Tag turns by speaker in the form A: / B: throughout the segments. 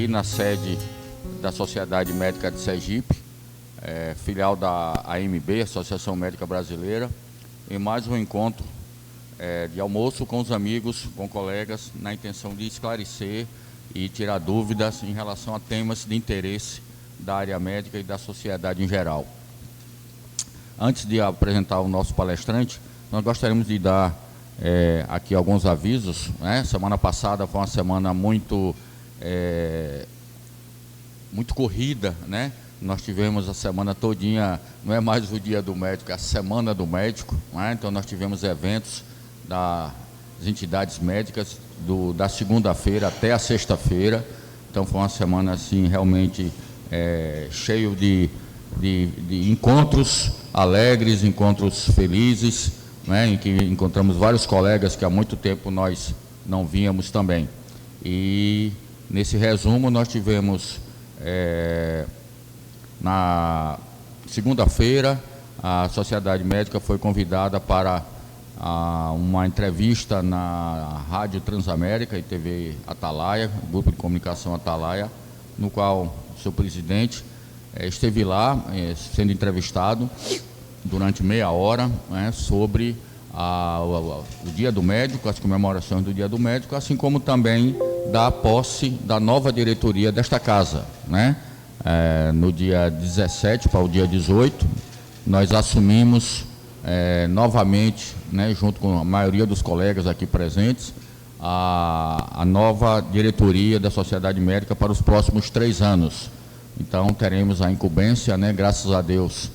A: aqui na sede da Sociedade Médica de Sergipe, filial da AMB, Associação Médica Brasileira, em mais um encontro de almoço com os amigos, com colegas, na intenção de esclarecer e tirar dúvidas em relação a temas de interesse da área médica e da sociedade em geral. Antes de apresentar o nosso palestrante, nós gostaríamos de dar aqui alguns avisos, né? Semana passada foi uma semana muito corrida, né? Nós tivemos a semana todinha, não é mais o dia do médico, é a semana do médico, né? Então nós tivemos eventos das entidades médicas da segunda-feira até a sexta-feira. Então foi uma semana assim realmente cheio de encontros alegres, encontros felizes, né, em que encontramos vários colegas que há muito tempo nós não víamos também. E nesse resumo nós tivemos na segunda-feira a Sociedade Médica foi convidada para uma entrevista na Rádio Transamérica e TV Atalaia, Grupo de Comunicação Atalaia, no qual o seu presidente esteve lá sendo entrevistado durante meia hora, né, sobre o Dia do Médico, as comemorações do Dia do Médico, assim como também da posse da nova diretoria desta casa, né? No dia 17 para o dia 18, nós assumimos novamente, né, junto com a maioria dos colegas aqui presentes, a nova diretoria da Sociedade Médica para os próximos 3 anos. Então teremos a incumbência, né, graças a Deus,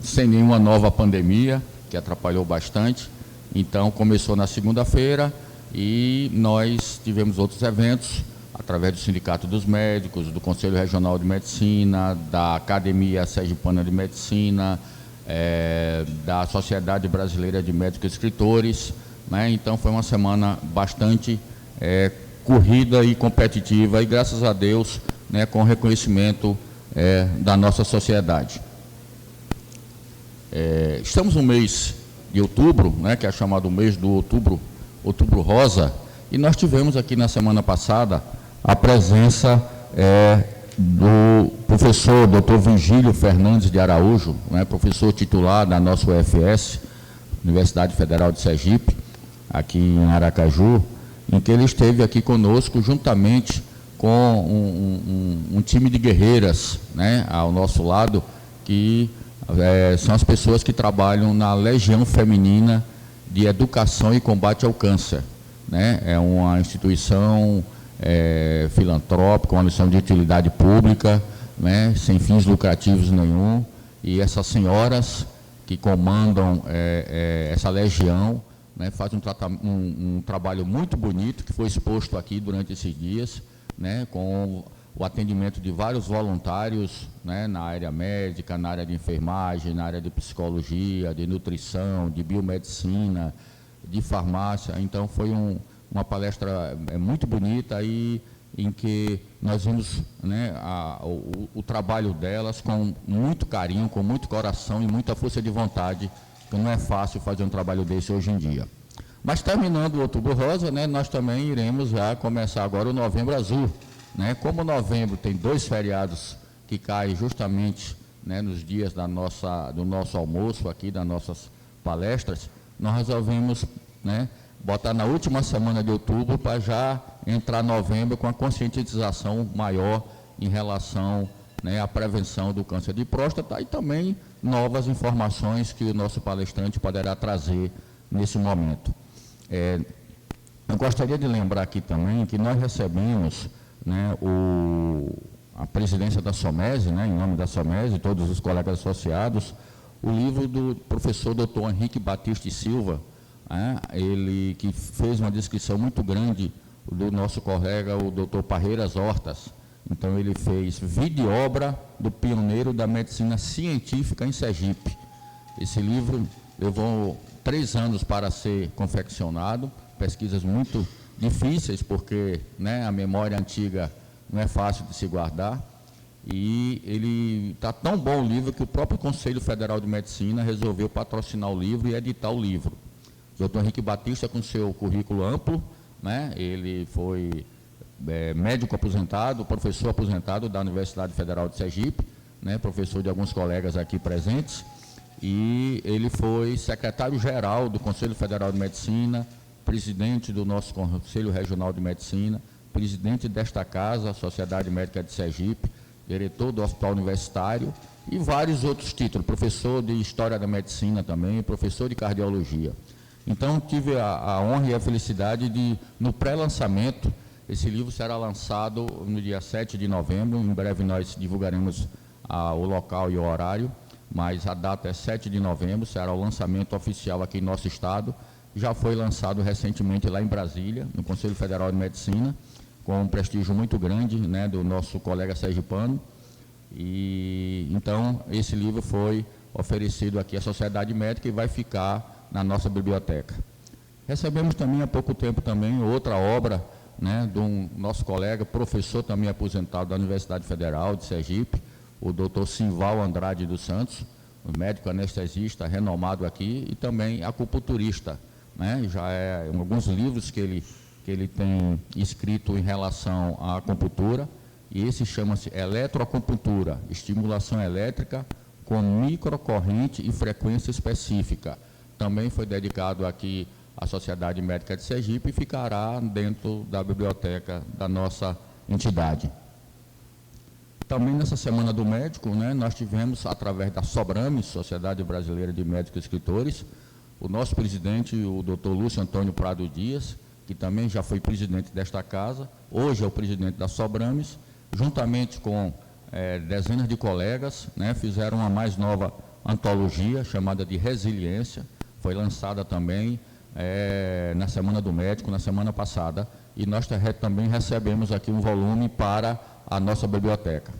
A: sem nenhuma nova pandemia, que atrapalhou bastante. Então começou na segunda-feira e nós tivemos outros eventos, através do Sindicato dos Médicos, do Conselho Regional de Medicina, da Academia Sergipana de Medicina, da Sociedade Brasileira de Médicos e Escritores, né? Então foi uma semana bastante corrida e competitiva e, graças a Deus, né, com reconhecimento da nossa sociedade. Estamos no mês de outubro, né, que é chamado mês do Outubro Rosa, e nós tivemos aqui na semana passada a presença do professor Dr. Virgílio Fernandes de Araújo, né, professor titular da nossa UFS, Universidade Federal de Sergipe, aqui em Aracaju, em que ele esteve aqui conosco juntamente com um time de guerreiras, né, ao nosso lado, que são as pessoas que trabalham na Legião Feminina de Educação e Combate ao Câncer, né? É uma instituição filantrópica, uma missão de utilidade pública, né, sem fins lucrativos nenhum, e essas senhoras que comandam essa legião, né, fazem um trabalho muito bonito, que foi exposto aqui durante esses dias, né, com o atendimento de vários voluntários, né, na área médica, na área de enfermagem, na área de psicologia, de nutrição, de biomedicina, de farmácia. Então foi uma palestra muito bonita e em que nós vimos, né, o trabalho delas com muito carinho, com muito coração e muita força de vontade, que não é fácil fazer um trabalho desse hoje em dia. Mas terminando o Outubro Rosa, né, nós também iremos já começar agora o Novembro Azul, né? Como novembro tem 2 feriados que caem justamente, né, nos dias do nosso almoço aqui, das nossas palestras, nós resolvemos, né, botar na última semana de outubro para já entrar novembro com a conscientização maior em relação, né, à prevenção do câncer de próstata e também novas informações que o nosso palestrante poderá trazer nesse momento. Eu gostaria de lembrar aqui também que nós recebemos, né, a presidência da SOMESE, né, em nome da SOMESE e todos os colegas associados, o livro do professor Dr. Henrique Batista e Silva, ele que fez uma descrição muito grande do nosso colega, o Dr. Parreiras Hortas. Então ele fez vida e obra do pioneiro da medicina científica em Sergipe. Esse livro levou 3 anos para ser confeccionado, pesquisas muito difíceis, porque, né, a memória antiga não é fácil de se guardar, e ele está tão bom o livro que o próprio Conselho Federal de Medicina resolveu patrocinar o livro e editar o livro. O Dr. Henrique Batista, com seu currículo amplo, né, ele foi médico aposentado, professor aposentado da Universidade Federal de Sergipe, né, professor de alguns colegas aqui presentes, e ele foi secretário-geral do Conselho Federal de Medicina, presidente do nosso Conselho Regional de Medicina, presidente desta casa, a Sociedade Médica de Sergipe, diretor do Hospital Universitário e vários outros títulos, professor de História da Medicina também, professor de Cardiologia. Então, tive a honra e a felicidade de, no pré-lançamento, esse livro será lançado no dia 7 de novembro, em breve nós divulgaremos o local e o horário, mas a data é 7 de novembro, será o lançamento oficial aqui em nosso estado. Já foi lançado recentemente lá em Brasília, no Conselho Federal de Medicina, com um prestígio muito grande, né, do nosso colega sergipano. E então esse livro foi oferecido aqui à Sociedade Médica e vai ficar na nossa biblioteca. Recebemos também há pouco tempo também outra obra, né, de um nosso colega, professor também aposentado da Universidade Federal de Sergipe, o Dr. Simval Andrade dos Santos, um médico anestesista renomado aqui e também acupunturista, né? Já é alguns livros que ele tem escrito em relação à acupuntura, e esse chama-se Eletroacupuntura, estimulação elétrica com microcorrente e frequência específica. Também foi dedicado aqui à Sociedade Médica de Sergipe e ficará dentro da biblioteca da nossa entidade. Também nessa Semana do Médico, né, nós tivemos, através da Sobrames, Sociedade Brasileira de Médicos e Escritores, o nosso presidente, o Dr. Lúcio Antônio Prado Dias, que também já foi presidente desta casa, hoje é o presidente da Sobrames, juntamente com dezenas de colegas, né, fizeram uma mais nova antologia chamada de Resiliência, foi lançada também na Semana do Médico, na semana passada, e nós também recebemos aqui um volume para a nossa biblioteca.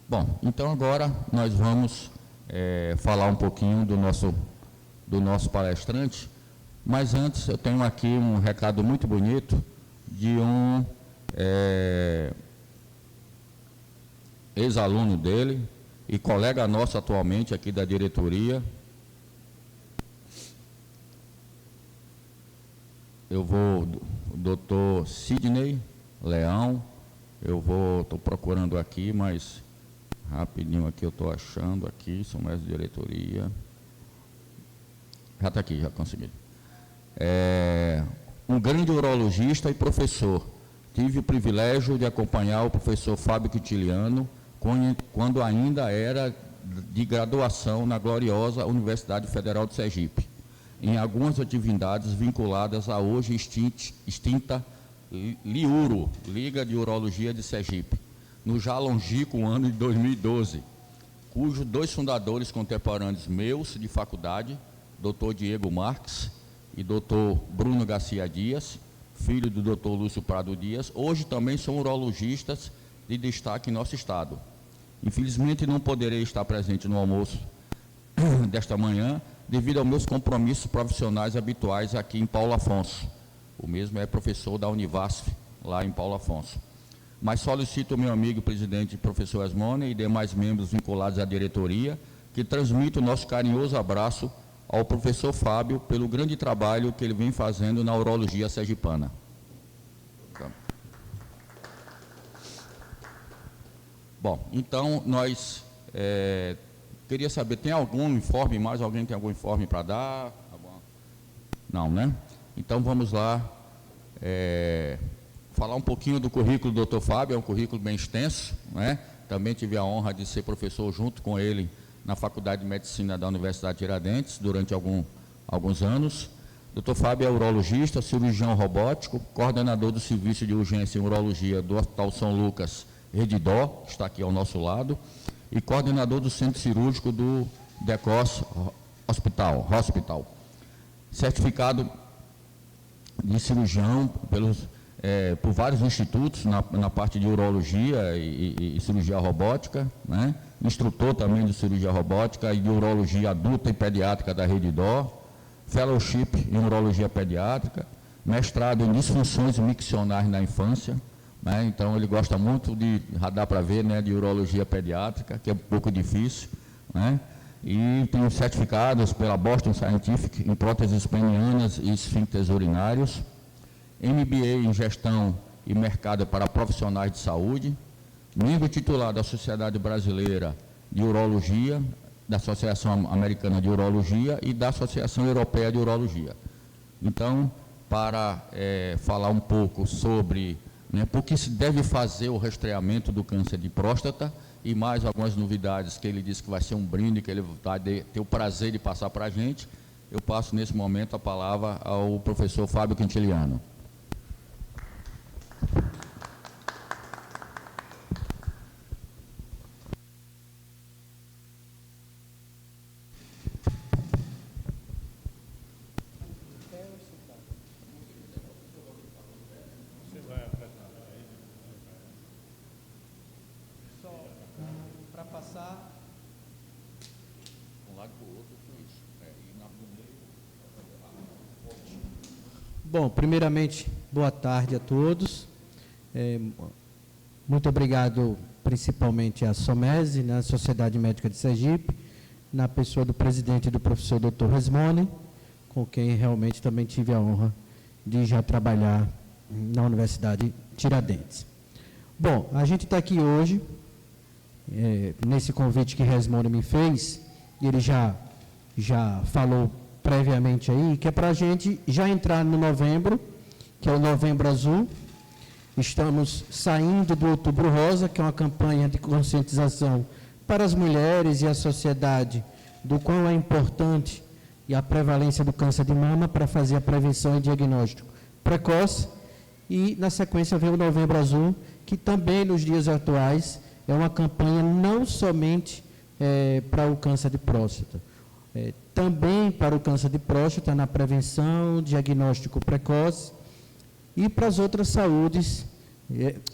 A: Bom, então agora nós vamos falar um pouquinho do nosso palestrante, mas antes eu tenho aqui um recado muito bonito de um ex-aluno dele e colega nosso atualmente aqui da diretoria. O doutor Sidney Leão, estou procurando aqui, mas rapidinho aqui eu estou achando aqui, são mais diretoria. Já está aqui, já consegui. Um grande urologista e professor. Tive o privilégio de acompanhar o professor Fábio Quintiliano quando ainda era de graduação na gloriosa Universidade Federal de Sergipe, em algumas atividades vinculadas à hoje extinta LIURO, Liga de Urologia de Sergipe, no já longínquo ano de 2012, cujos dois fundadores contemporâneos meus de faculdade, Dr. Diego Marques e Dr. Bruno Garcia Dias, filho do Dr. Lúcio Prado Dias, hoje também são urologistas de destaque em nosso estado. Infelizmente não poderei estar presente no almoço desta manhã, devido aos meus compromissos profissionais habituais aqui em Paulo Afonso. O mesmo é professor da Univasf, lá em Paulo Afonso. Mas solicito ao meu amigo presidente professor Esmone e demais membros vinculados à diretoria, que transmito o nosso carinhoso abraço ao professor Fábio pelo grande trabalho que ele vem fazendo na urologia sergipana. Bom, então nós queria saber, tem algum informe mais? Alguém tem algum informe para dar? Não, né? Então vamos lá falar um pouquinho do currículo do Dr. Fábio. É um currículo bem extenso, né? Também tive a honra de ser professor junto com ele na Faculdade de Medicina da Universidade de Tiradentes durante alguns anos. Dr. Fábio é urologista, cirurgião robótico, coordenador do Serviço de Urgência em Urologia do Hospital São Lucas Redidó, está aqui ao nosso lado, e coordenador do Centro Cirúrgico do DECOS Hospital. Certificado de cirurgião por vários institutos na parte de urologia e cirurgia robótica, né? Instrutor também de cirurgia robótica e de urologia adulta e pediátrica da Redidó, fellowship em urologia pediátrica, mestrado em disfunções miccionais na infância, né? Então ele gosta muito já dá para ver, né, de urologia pediátrica, que é um pouco difícil, né? E tem certificados pela Boston Scientific em próteses penianas e esfíncteres urinários. MBA em Gestão e Mercado para Profissionais de Saúde, membro titular da Sociedade Brasileira de Urologia, da Associação Americana de Urologia e da Associação Europeia de Urologia. Então, para falar um pouco sobre por que se deve fazer o rastreamento do câncer de próstata e mais algumas novidades que ele disse que vai ser um brinde, que ele vai ter o prazer de passar para a gente, eu passo nesse momento a palavra ao professor Fábio Quintiliano.
B: Para passar
A: um lado para o outro, isso. E no meio.
B: Bom, primeiramente, boa tarde a todos. Muito obrigado principalmente à SOMESE, na Sociedade Médica de Sergipe, na pessoa do presidente e do professor Dr. Resmone, com quem realmente também tive a honra de já trabalhar na Universidade Tiradentes. Bom, a gente está aqui hoje, nesse convite que Resmone me fez, ele já falou previamente aí, que é para a gente já entrar no novembro, que é o Novembro Azul. Estamos saindo do Outubro Rosa, que é uma campanha de conscientização para as mulheres e a sociedade do quão é importante e a prevalência do câncer de mama para fazer a prevenção e diagnóstico precoce. E, na sequência, vem o Novembro Azul, que também, nos dias atuais, é uma campanha não somente para o câncer de próstata, também para o câncer de próstata na prevenção, diagnóstico precoce e para as outras saúdes,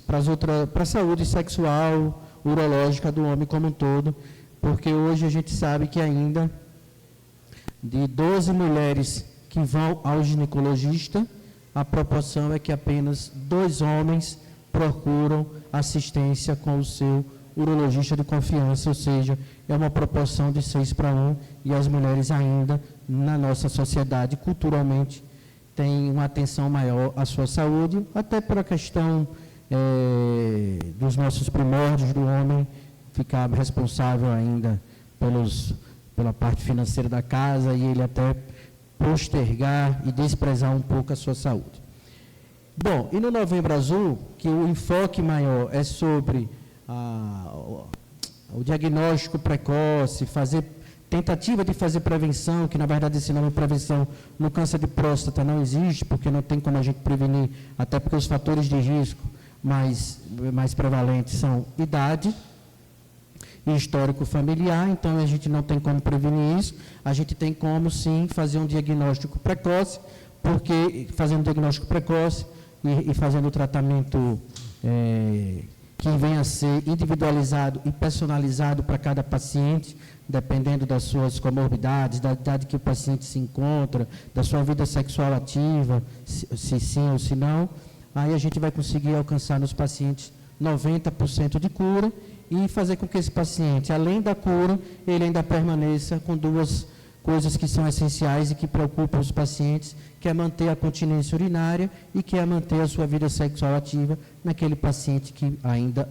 B: para a saúde sexual, urológica do homem como um todo, porque hoje a gente sabe que ainda de 12 mulheres que vão ao ginecologista, a proporção é que apenas 2 homens procuram assistência com o seu urologista de confiança, ou seja, é uma proporção de 6 para 1, e as mulheres ainda, na nossa sociedade, culturalmente, têm uma atenção maior à sua saúde, até por a questão dos nossos primórdios do homem, ficar responsável ainda pela parte financeira da casa, e ele até postergar e desprezar um pouco a sua saúde. Bom, e no Novembro Azul, que o enfoque maior é sobre o diagnóstico precoce, tentativa de fazer prevenção, que na verdade esse nome prevenção no câncer de próstata não existe, porque não tem como a gente prevenir, até porque os fatores de risco mais prevalentes são idade e histórico familiar, então a gente não tem como prevenir isso, a gente tem como sim fazer um diagnóstico precoce, porque fazendo diagnóstico precoce e fazendo o tratamento que venha a ser individualizado e personalizado para cada paciente, dependendo das suas comorbidades, da idade que o paciente se encontra, da sua vida sexual ativa, se sim ou se não, aí a gente vai conseguir alcançar nos pacientes 90% de cura e fazer com que esse paciente, além da cura, ele ainda permaneça com 2 coisas que são essenciais e que preocupam os pacientes, que é manter a continência urinária e que é manter a sua vida sexual ativa naquele paciente que ainda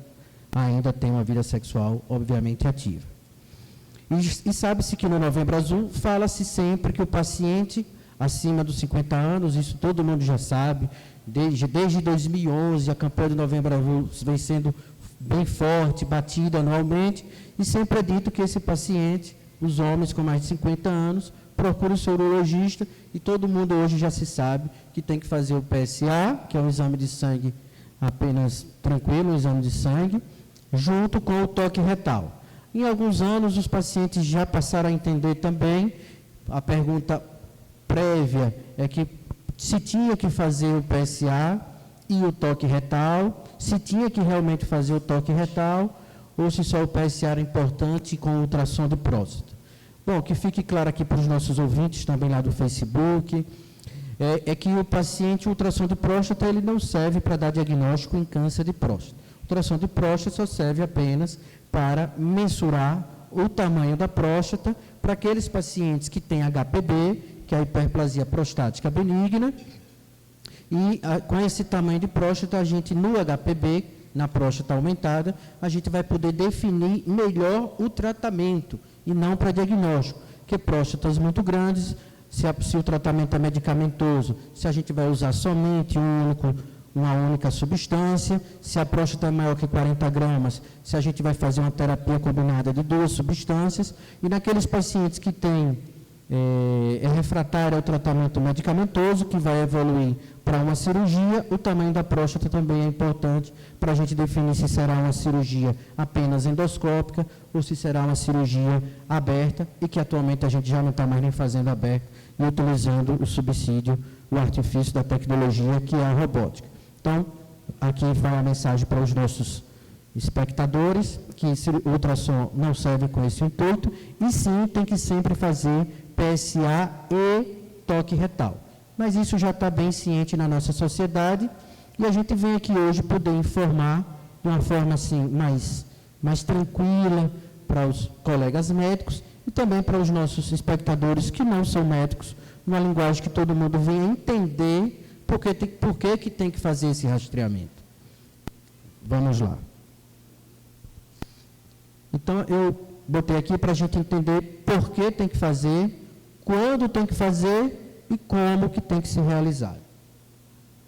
B: tem uma vida sexual, obviamente, ativa. E sabe-se que no Novembro Azul fala-se sempre que o paciente acima dos 50 anos, isso todo mundo já sabe, desde 2011 a campanha do Novembro Azul vem sendo bem forte, batida anualmente, e sempre é dito que esse paciente, os homens com mais de 50 anos, procuram o seu urologista, e todo mundo hoje já se sabe que tem que fazer o PSA, que é um exame de sangue apenas tranquilo, um exame de sangue, junto com o toque retal. Em alguns anos, os pacientes já passaram a entender também, a pergunta prévia é que se tinha que fazer o PSA e o toque retal, se tinha que realmente fazer o toque retal, ou se só o PSA era importante com o ultrassom de próstata. Bom, que fique claro aqui para os nossos ouvintes, também lá do Facebook, é que o paciente, o ultrassom de próstata, ele não serve para dar diagnóstico em câncer de próstata. O ultrassom de próstata só serve apenas para mensurar o tamanho da próstata para aqueles pacientes que têm HPB, que é a hiperplasia prostática benigna, E com esse tamanho de próstata, a gente no HPB, na próstata aumentada, a gente vai poder definir melhor o tratamento e não para diagnóstico, porque próstatas muito grandes, se o tratamento é medicamentoso, se a gente vai usar somente uma única substância, se a próstata é maior que 40 gramas, se a gente vai fazer uma terapia combinada de 2 substâncias, e naqueles pacientes que têm refratário ao tratamento medicamentoso, que vai evoluir para uma cirurgia, o tamanho da próstata também é importante para a gente definir se será uma cirurgia apenas endoscópica ou se será uma cirurgia aberta, e que atualmente a gente já não está mais nem fazendo aberta e utilizando o subsídio, o artifício da tecnologia, que é a robótica. Então, aqui vai a mensagem para os nossos espectadores, que o ultrassom não serve com esse intuito, e sim tem que sempre fazer PSA e toque retal. Mas isso já está bem ciente na nossa sociedade, e a gente vem aqui hoje poder informar de uma forma assim, mais tranquila para os colegas médicos e também para os nossos espectadores que não são médicos, uma linguagem que todo mundo venha entender por que tem que fazer esse rastreamento. Vamos lá. Então, eu botei aqui para a gente entender por que tem que fazer, quando tem que fazer e como que tem que se realizar.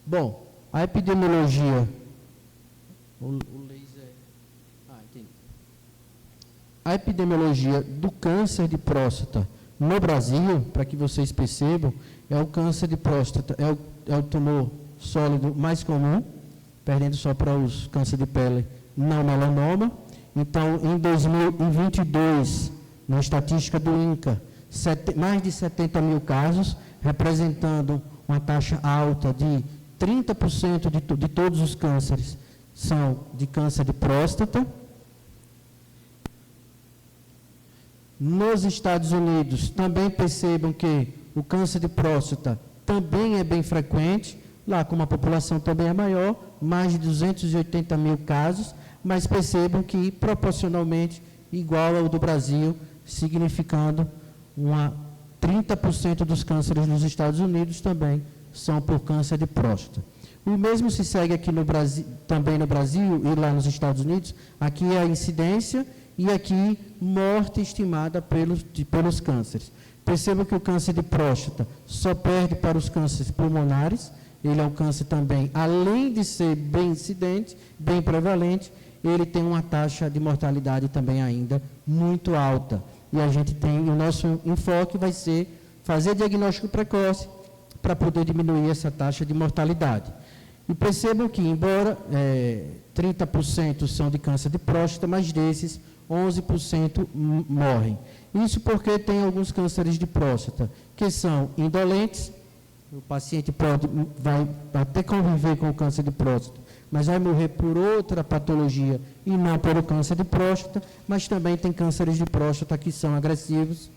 B: Bom, a epidemiologia... O laser... entendi. A epidemiologia do câncer de próstata no Brasil, para que vocês percebam, é o câncer de próstata, é o tumor sólido mais comum, perdendo só para os câncer de pele não melanoma. Então, em 2022, na estatística do INCA, mais de 70 mil casos, representando uma taxa alta de 30% de todos os cânceres são de câncer de próstata. Nos Estados Unidos, também percebam que o câncer de próstata também é bem frequente, lá como a população também é maior, mais de 280 mil casos, mas percebam que proporcionalmente igual ao do Brasil, significando 30% dos cânceres nos Estados Unidos também são por câncer de próstata. O mesmo se segue aqui no Brasil, também no Brasil e lá nos Estados Unidos. Aqui é a incidência e aqui morte estimada pelos cânceres. Percebam que o câncer de próstata só perde para os cânceres pulmonares. Ele é um câncer também, além de ser bem incidente, bem prevalente, ele tem uma taxa de mortalidade também ainda muito alta. E a gente o nosso enfoque vai ser fazer diagnóstico precoce para poder diminuir essa taxa de mortalidade. E percebam que, embora 30% são de câncer de próstata, mas desses 11% morrem. Isso porque tem alguns cânceres de próstata que são indolentes, o paciente vai até conviver com o câncer de próstata, mas vai morrer por outra patologia e não por o câncer de próstata, mas também tem cânceres de próstata que são agressivos.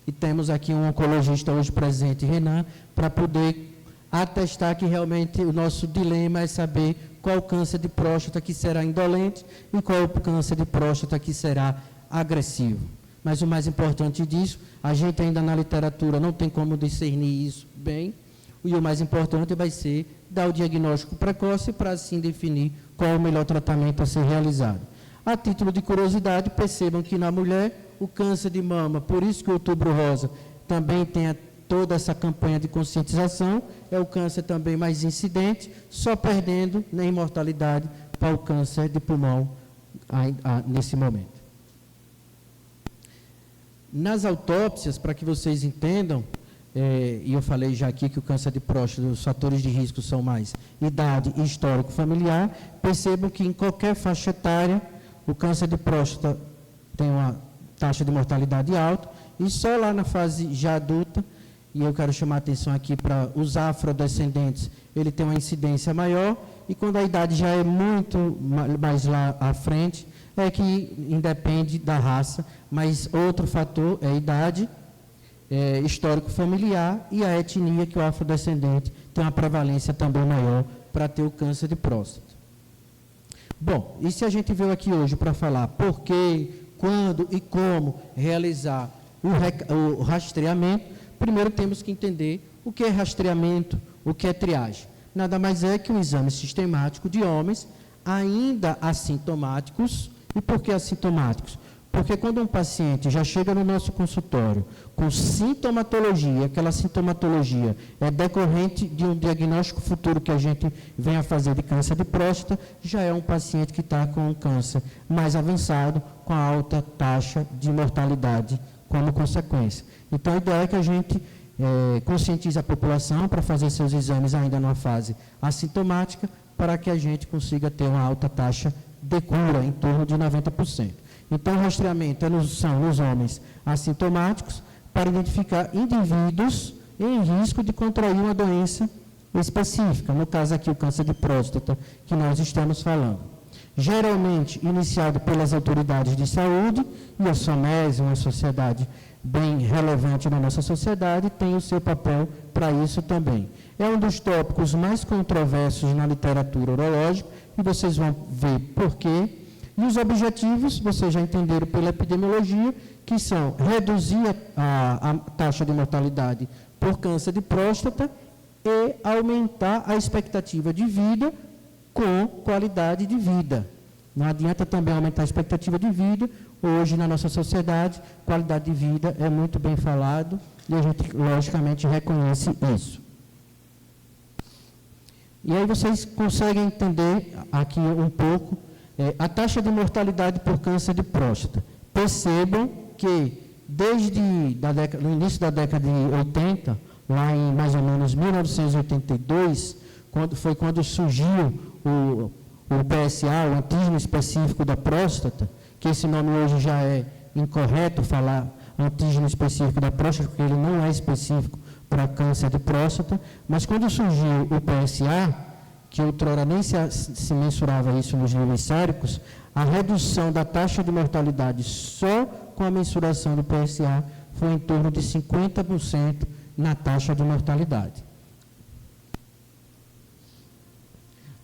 B: E temos aqui um oncologista hoje presente, Renan, para poder atestar que realmente o nosso dilema é saber qual o câncer de próstata que será indolente e qual o câncer de próstata que será agressivo. Mas o mais importante disso, a gente ainda na literatura não tem como discernir isso bem, e o mais importante vai ser dar o diagnóstico precoce para assim definir qual é o melhor tratamento a ser realizado. A título de curiosidade, percebam que na mulher, o câncer de mama, por isso que o Outubro Rosa também tem toda essa campanha de conscientização, é o câncer também mais incidente, só perdendo em mortalidade para o câncer de pulmão nesse momento. Nas autópsias, para que vocês entendam, e eu falei já aqui que o câncer de próstata, os fatores de risco são mais idade e histórico familiar, percebam que em qualquer faixa etária, o câncer de próstata tem uma taxa de mortalidade alta, e só lá na fase já adulta, e eu quero chamar a atenção aqui para os afrodescendentes, ele tem uma incidência maior, e quando a idade já é muito mais lá à frente, é que independe da raça, mas outro fator é a idade, histórico familiar e a etnia, que o afrodescendente tem uma prevalência também maior para ter o câncer de próstata. Bom, e se a gente veio aqui hoje para falar por que, quando e como realizar o rastreamento, primeiro temos que entender o que é rastreamento, O que é triagem? Nada mais é que um exame sistemático de homens ainda assintomáticos. E por que assintomáticos? Porque quando um paciente já chega no nosso consultório com sintomatologia, aquela sintomatologia é decorrente de um diagnóstico futuro que a gente venha a fazer de câncer de próstata, já é um paciente que está com um câncer mais avançado, com alta taxa de mortalidade como consequência. Então, a ideia é que a gente conscientize a população para fazer seus exames ainda numa fase assintomática, para que a gente consiga ter uma alta taxa de cura, em torno de 90%. Então, o rastreamento são nos homens assintomáticos para identificar indivíduos em risco de contrair uma doença específica, no caso aqui o câncer de próstata, que nós estamos falando. Geralmente iniciado pelas autoridades de saúde, e a SOMES, uma sociedade bem relevante na nossa sociedade, tem o seu papel para isso também. É um dos tópicos mais controversos na literatura urológica, e vocês vão ver por quê. E os objetivos, vocês já entenderam pela epidemiologia, que são reduzir a taxa de mortalidade por câncer de próstata e aumentar a expectativa de vida com qualidade de vida. Não adianta também aumentar a expectativa de vida. Hoje, na nossa sociedade, qualidade de vida é muito bem falado e a gente, logicamente, reconhece isso. E aí vocês conseguem entender aqui um pouco a taxa de mortalidade por câncer de próstata. Percebam que desde no início da década de 80, lá em mais ou menos 1982, quando surgiu o PSA, o antígeno específico da próstata, que esse nome hoje já é incorreto falar antígeno específico da próstata, porque ele não é específico para câncer de próstata, mas quando surgiu o PSA, que outrora nem se mensurava isso nos níveis séricos, a redução da taxa de mortalidade só com a mensuração do PSA foi em torno de 50% na taxa de mortalidade.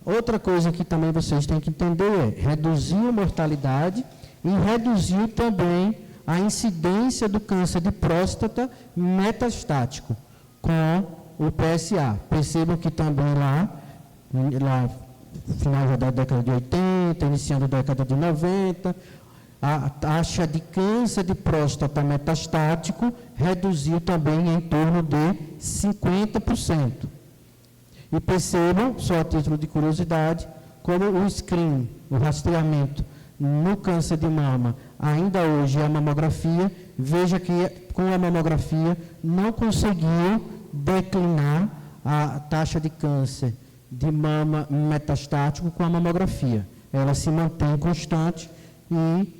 B: Outra coisa que também vocês têm que entender é reduzir a mortalidade e reduzir também a incidência do câncer de próstata metastático com o PSA. Percebam que também lá final da década de 80, iniciando a década de 90, a taxa de câncer de próstata metastático reduziu também em torno de 50%. E percebam, só a título de curiosidade, como o screening, o rastreamento no câncer de mama, ainda hoje é a mamografia, veja que com a mamografia não conseguiu declinar a taxa de câncer de mama metastático com a mamografia. Ela se mantém constante e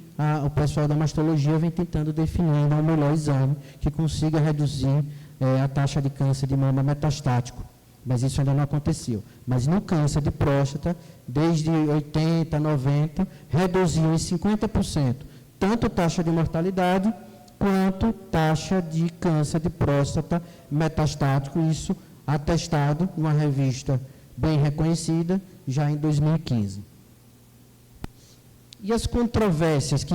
B: o pessoal da mastologia vem tentando definir um melhor exame que consiga reduzir a taxa de câncer de mama metastático. Mas isso ainda não aconteceu. Mas no câncer de próstata, desde 80, 90, reduziu em 50%, tanto taxa de mortalidade quanto taxa de câncer de próstata metastático, isso atestado numa revista bem reconhecida, já em 2015. E as controvérsias que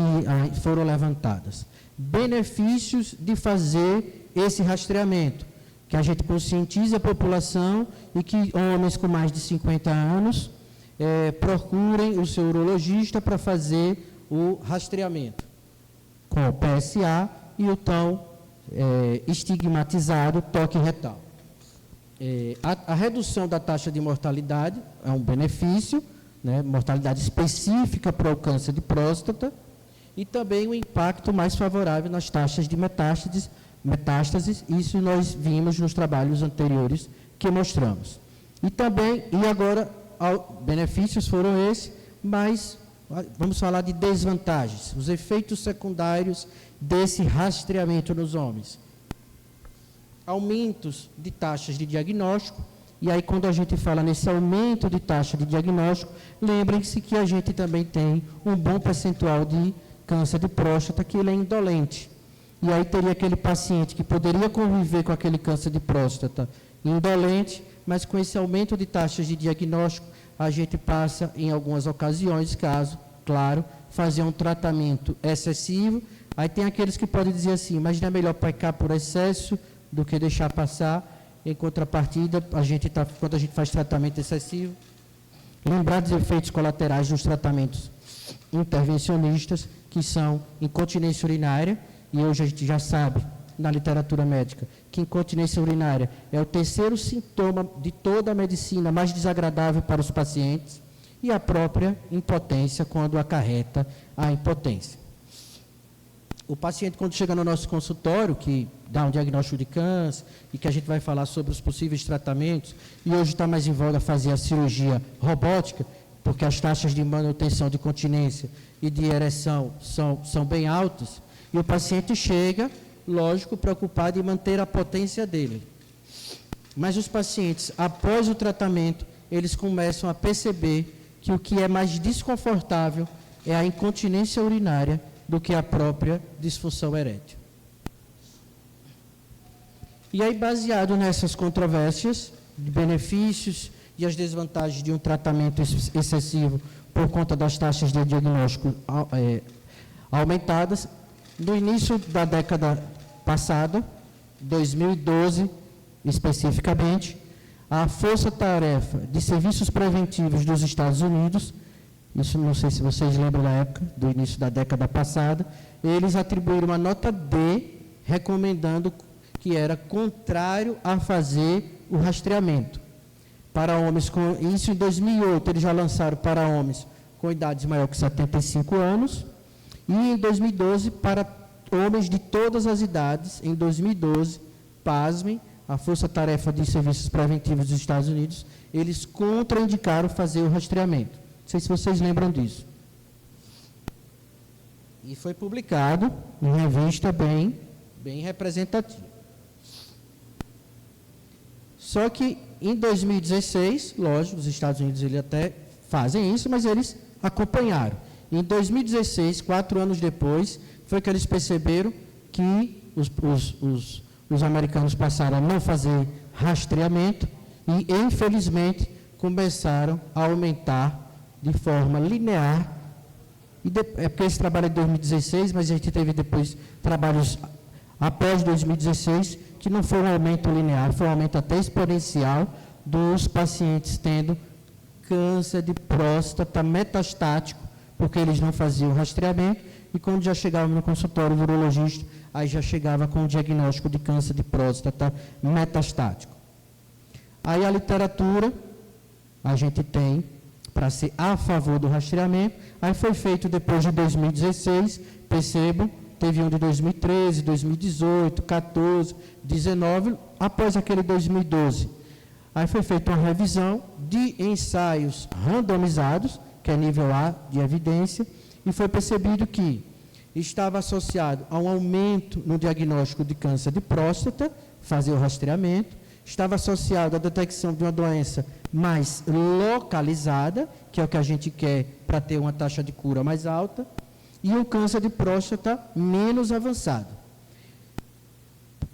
B: foram levantadas? Benefícios de fazer esse rastreamento, que a gente conscientize a população e que homens com mais de 50 anos procurem o seu urologista para fazer o rastreamento com o PSA e o tão estigmatizado toque retal. A redução da taxa de mortalidade é um benefício, né, mortalidade específica para o câncer de próstata, e também um impacto mais favorável nas taxas de metástases, isso nós vimos nos trabalhos anteriores que mostramos. E agora, benefícios foram esses, mas vamos falar de desvantagens, os efeitos secundários desse rastreamento nos homens. Aumentos de taxas de diagnóstico, e aí quando a gente fala nesse aumento de taxa de diagnóstico, lembrem-se que a gente também tem um bom percentual de câncer de próstata que ele é indolente. E aí teria aquele paciente que poderia conviver com aquele câncer de próstata indolente, mas com esse aumento de taxas de diagnóstico, a gente passa, em algumas ocasiões, caso, claro, fazer um tratamento excessivo. Aí tem aqueles que podem dizer assim, mas não é melhor pecar por excesso do que deixar passar. Em contrapartida, quando a gente faz tratamento excessivo, lembrar dos efeitos colaterais dos tratamentos intervencionistas, que são incontinência urinária, e hoje a gente já sabe, na literatura médica, que incontinência urinária é o terceiro sintoma de toda a medicina mais desagradável para os pacientes, e a própria impotência, quando acarreta a impotência. O paciente, quando chega no nosso consultório, que dá um diagnóstico de câncer, e que a gente vai falar sobre os possíveis tratamentos, e hoje está mais em voga fazer a cirurgia robótica, porque as taxas de manutenção de continência e de ereção são bem altas, e o paciente chega, lógico, preocupado em manter a potência dele. Mas os pacientes, após o tratamento, eles começam a perceber que o que é mais desconfortável é a incontinência urinária do que a própria disfunção erétil. E aí, baseado nessas controvérsias de benefícios e as desvantagens de um tratamento excessivo por conta das taxas de diagnóstico aumentadas, no início da década passada, 2012 especificamente, a Força-Tarefa de Serviços Preventivos dos Estados Unidos, isso não sei se vocês lembram da época, do início da década passada, eles atribuíram uma nota D, recomendando que era contrário a fazer o rastreamento. Para homens com... Isso em 2008, eles já lançaram para homens com idades maior que 75 anos, e em 2012, para homens de todas as idades, em 2012, pasmem, a Força-Tarefa de Serviços Preventivos dos Estados Unidos, eles contraindicaram fazer o rastreamento. Não sei se vocês lembram disso. E foi publicado em revista bem representativa. Só que em 2016, lógico, os Estados Unidos eles até fazem isso, mas eles acompanharam. Em 2016, 4 anos depois, foi que eles perceberam que os americanos passaram a não fazer rastreamento e, infelizmente, começaram a aumentar de forma linear. É porque esse trabalho é de 2016, mas a gente teve depois trabalhos após 2016, que não foi um aumento linear, foi um aumento até exponencial dos pacientes tendo câncer de próstata metastático, porque eles não faziam rastreamento, e quando já chegavam no consultório do urologista, aí já chegava com o diagnóstico de câncer de próstata metastático. Aí a literatura, a gente tem, para ser a favor do rastreamento, aí foi feito depois de 2016, percebam, teve um de 2013, 2018, 14, 19, após aquele 2012. Aí foi feita uma revisão de ensaios randomizados, que é nível A de evidência, e foi percebido que estava associado a um aumento no diagnóstico de câncer de próstata, fazer o rastreamento, estava associado à detecção de uma doença mais localizada, que é o que a gente quer para ter uma taxa de cura mais alta, e um câncer de próstata menos avançado.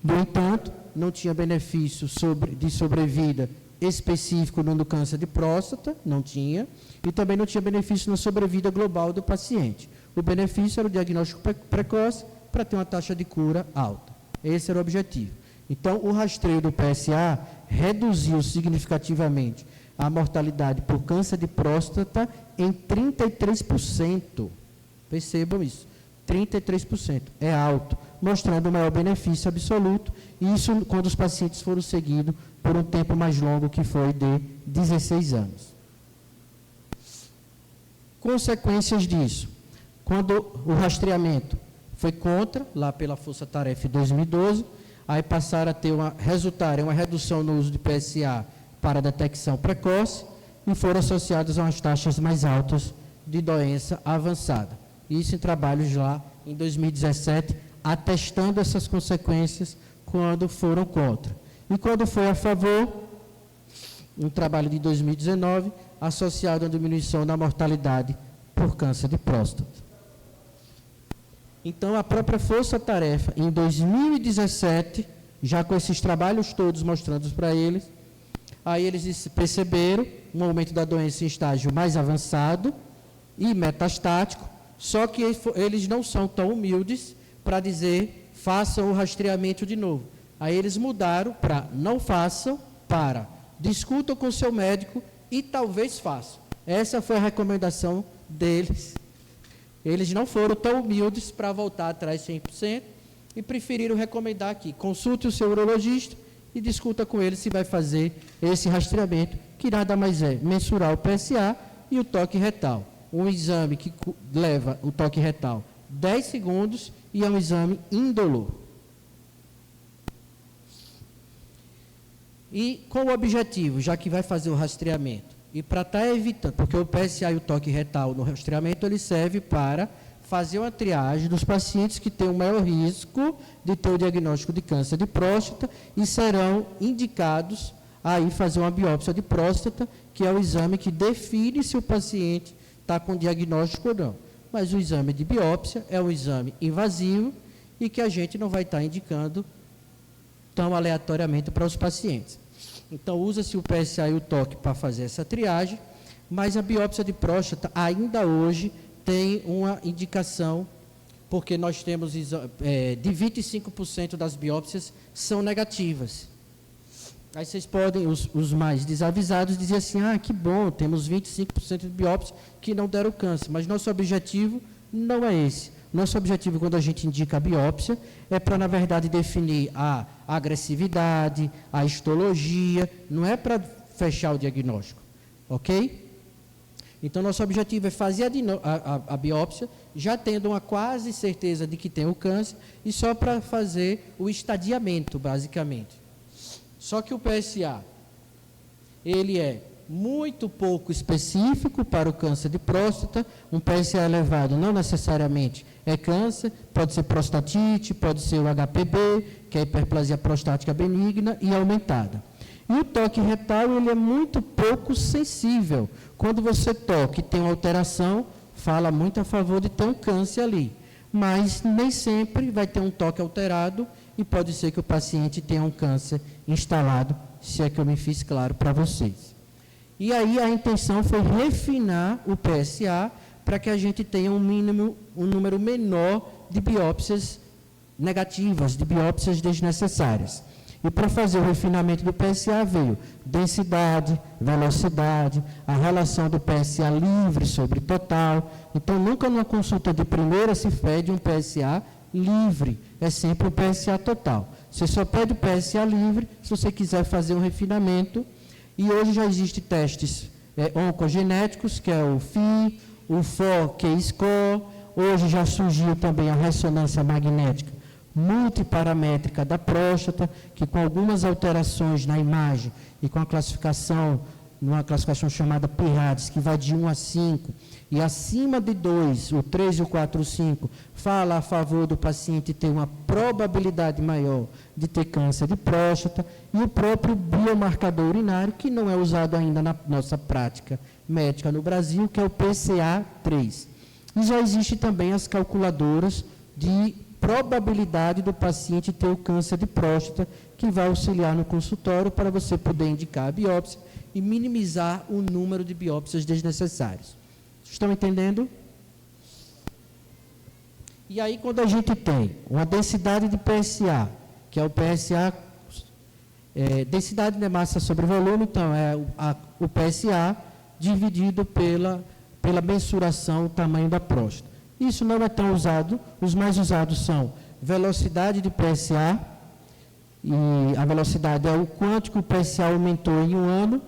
B: No entanto, não tinha benefício de sobrevida específico no câncer de próstata, não tinha, e também não tinha benefício na sobrevida global do paciente. O benefício era o diagnóstico precoce para ter uma taxa de cura alta. Esse era o objetivo. Então, o rastreio do PSA reduziu significativamente a mortalidade por câncer de próstata em 33%. Percebam isso, 33%, é alto, mostrando o maior benefício absoluto, e isso quando os pacientes foram seguidos por um tempo mais longo, que foi de 16 anos. Consequências disso, quando o rastreamento foi contra, lá pela Força-Tarefa em 2012, aí passaram a ter uma redução no uso de PSA para detecção precoce, e foram associadas a umas taxas mais altas de doença avançada. Isso em trabalhos lá em 2017, atestando essas consequências quando foram contra. E quando foi a favor, um trabalho de 2019, associado à diminuição da mortalidade por câncer de próstata. Então, a própria Força-Tarefa, em 2017, já com esses trabalhos todos mostrando para eles, aí eles perceberam um aumento da doença em estágio mais avançado e metastático, só que eles não são tão humildes para dizer, façam o rastreamento de novo. Aí eles mudaram para não façam, para discutam com seu médico e talvez façam. Essa foi a recomendação deles. Eles não foram tão humildes para voltar atrás 100% e preferiram recomendar aqui. Consulte o seu urologista e discuta com ele se vai fazer esse rastreamento, que nada mais é mensurar o PSA e o toque retal. Um exame que leva o toque retal 10 segundos e é um exame indolor. E com o objetivo, já que vai fazer o rastreamento, e para estar evitando, porque o PSA e o toque retal no rastreamento, ele serve para fazer uma triagem dos pacientes que têm o maior risco de ter o diagnóstico de câncer de próstata e serão indicados a ir fazer uma biópsia de próstata, que é o exame que define se o paciente está com diagnóstico ou não. Mas o exame de biópsia é um exame invasivo e que a gente não vai estar indicando tão aleatoriamente para os pacientes. Então, usa-se o PSA e o toque para fazer essa triagem, mas a biópsia de próstata ainda hoje tem uma indicação, porque nós temos de 25% das biópsias são negativas. Aí vocês podem, os mais desavisados, dizer assim, que bom, temos 25% de biópsias que não deram câncer, mas nosso objetivo não é esse. Nosso objetivo, quando a gente indica a biópsia, é para, na verdade, definir a agressividade, a histologia, não é para fechar o diagnóstico, ok? Então, nosso objetivo é fazer a biópsia, já tendo uma quase certeza de que tem o câncer, e só para fazer o estadiamento, basicamente. Só que o PSA, ele é muito pouco específico para o câncer de próstata. Um PSA elevado não necessariamente é câncer, pode ser prostatite, pode ser o HPB, que é a hiperplasia prostática benigna e aumentada. E o toque retal, ele é muito pouco sensível. Quando você toca e tem uma alteração, fala muito a favor de ter um câncer ali. Mas nem sempre vai ter um toque alterado e pode ser que o paciente tenha um câncer instalado, se é que eu me fiz claro para vocês. E aí a intenção foi refinar o PSA para que a gente tenha um número menor de biópsias negativas, de biópsias desnecessárias. E para fazer o refinamento do PSA veio densidade, velocidade, a relação do PSA livre sobre total. Então, nunca numa consulta de primeira se pede um PSA livre, é sempre o PSA total. Você só pede o PSA livre se você quiser fazer um refinamento. E hoje já existem testes oncogenéticos, que é o FI, o FOQ-score. Hoje já surgiu também a ressonância magnética multiparamétrica da próstata, que com algumas alterações na imagem e com a classificação, numa classificação chamada PIRADS, que vai de 1 a 5, e acima de 2, o 3, o 4, o 5, fala a favor do paciente ter uma probabilidade maior de ter câncer de próstata, e o próprio biomarcador urinário, que não é usado ainda na nossa prática médica no Brasil, que é o PCA3. E já existem também as calculadoras de probabilidade do paciente ter o câncer de próstata, que vai auxiliar no consultório para você poder indicar a biópsia e minimizar o número de biópsias desnecessárias. Estão entendendo? E aí, quando a gente tem uma densidade de PSA, que é o PSA, densidade de massa sobre volume, então é o PSA dividido pela mensuração do tamanho da próstata. Isso não é tão usado, os mais usados são velocidade de PSA, e a velocidade é o quanto que o PSA aumentou em um ano,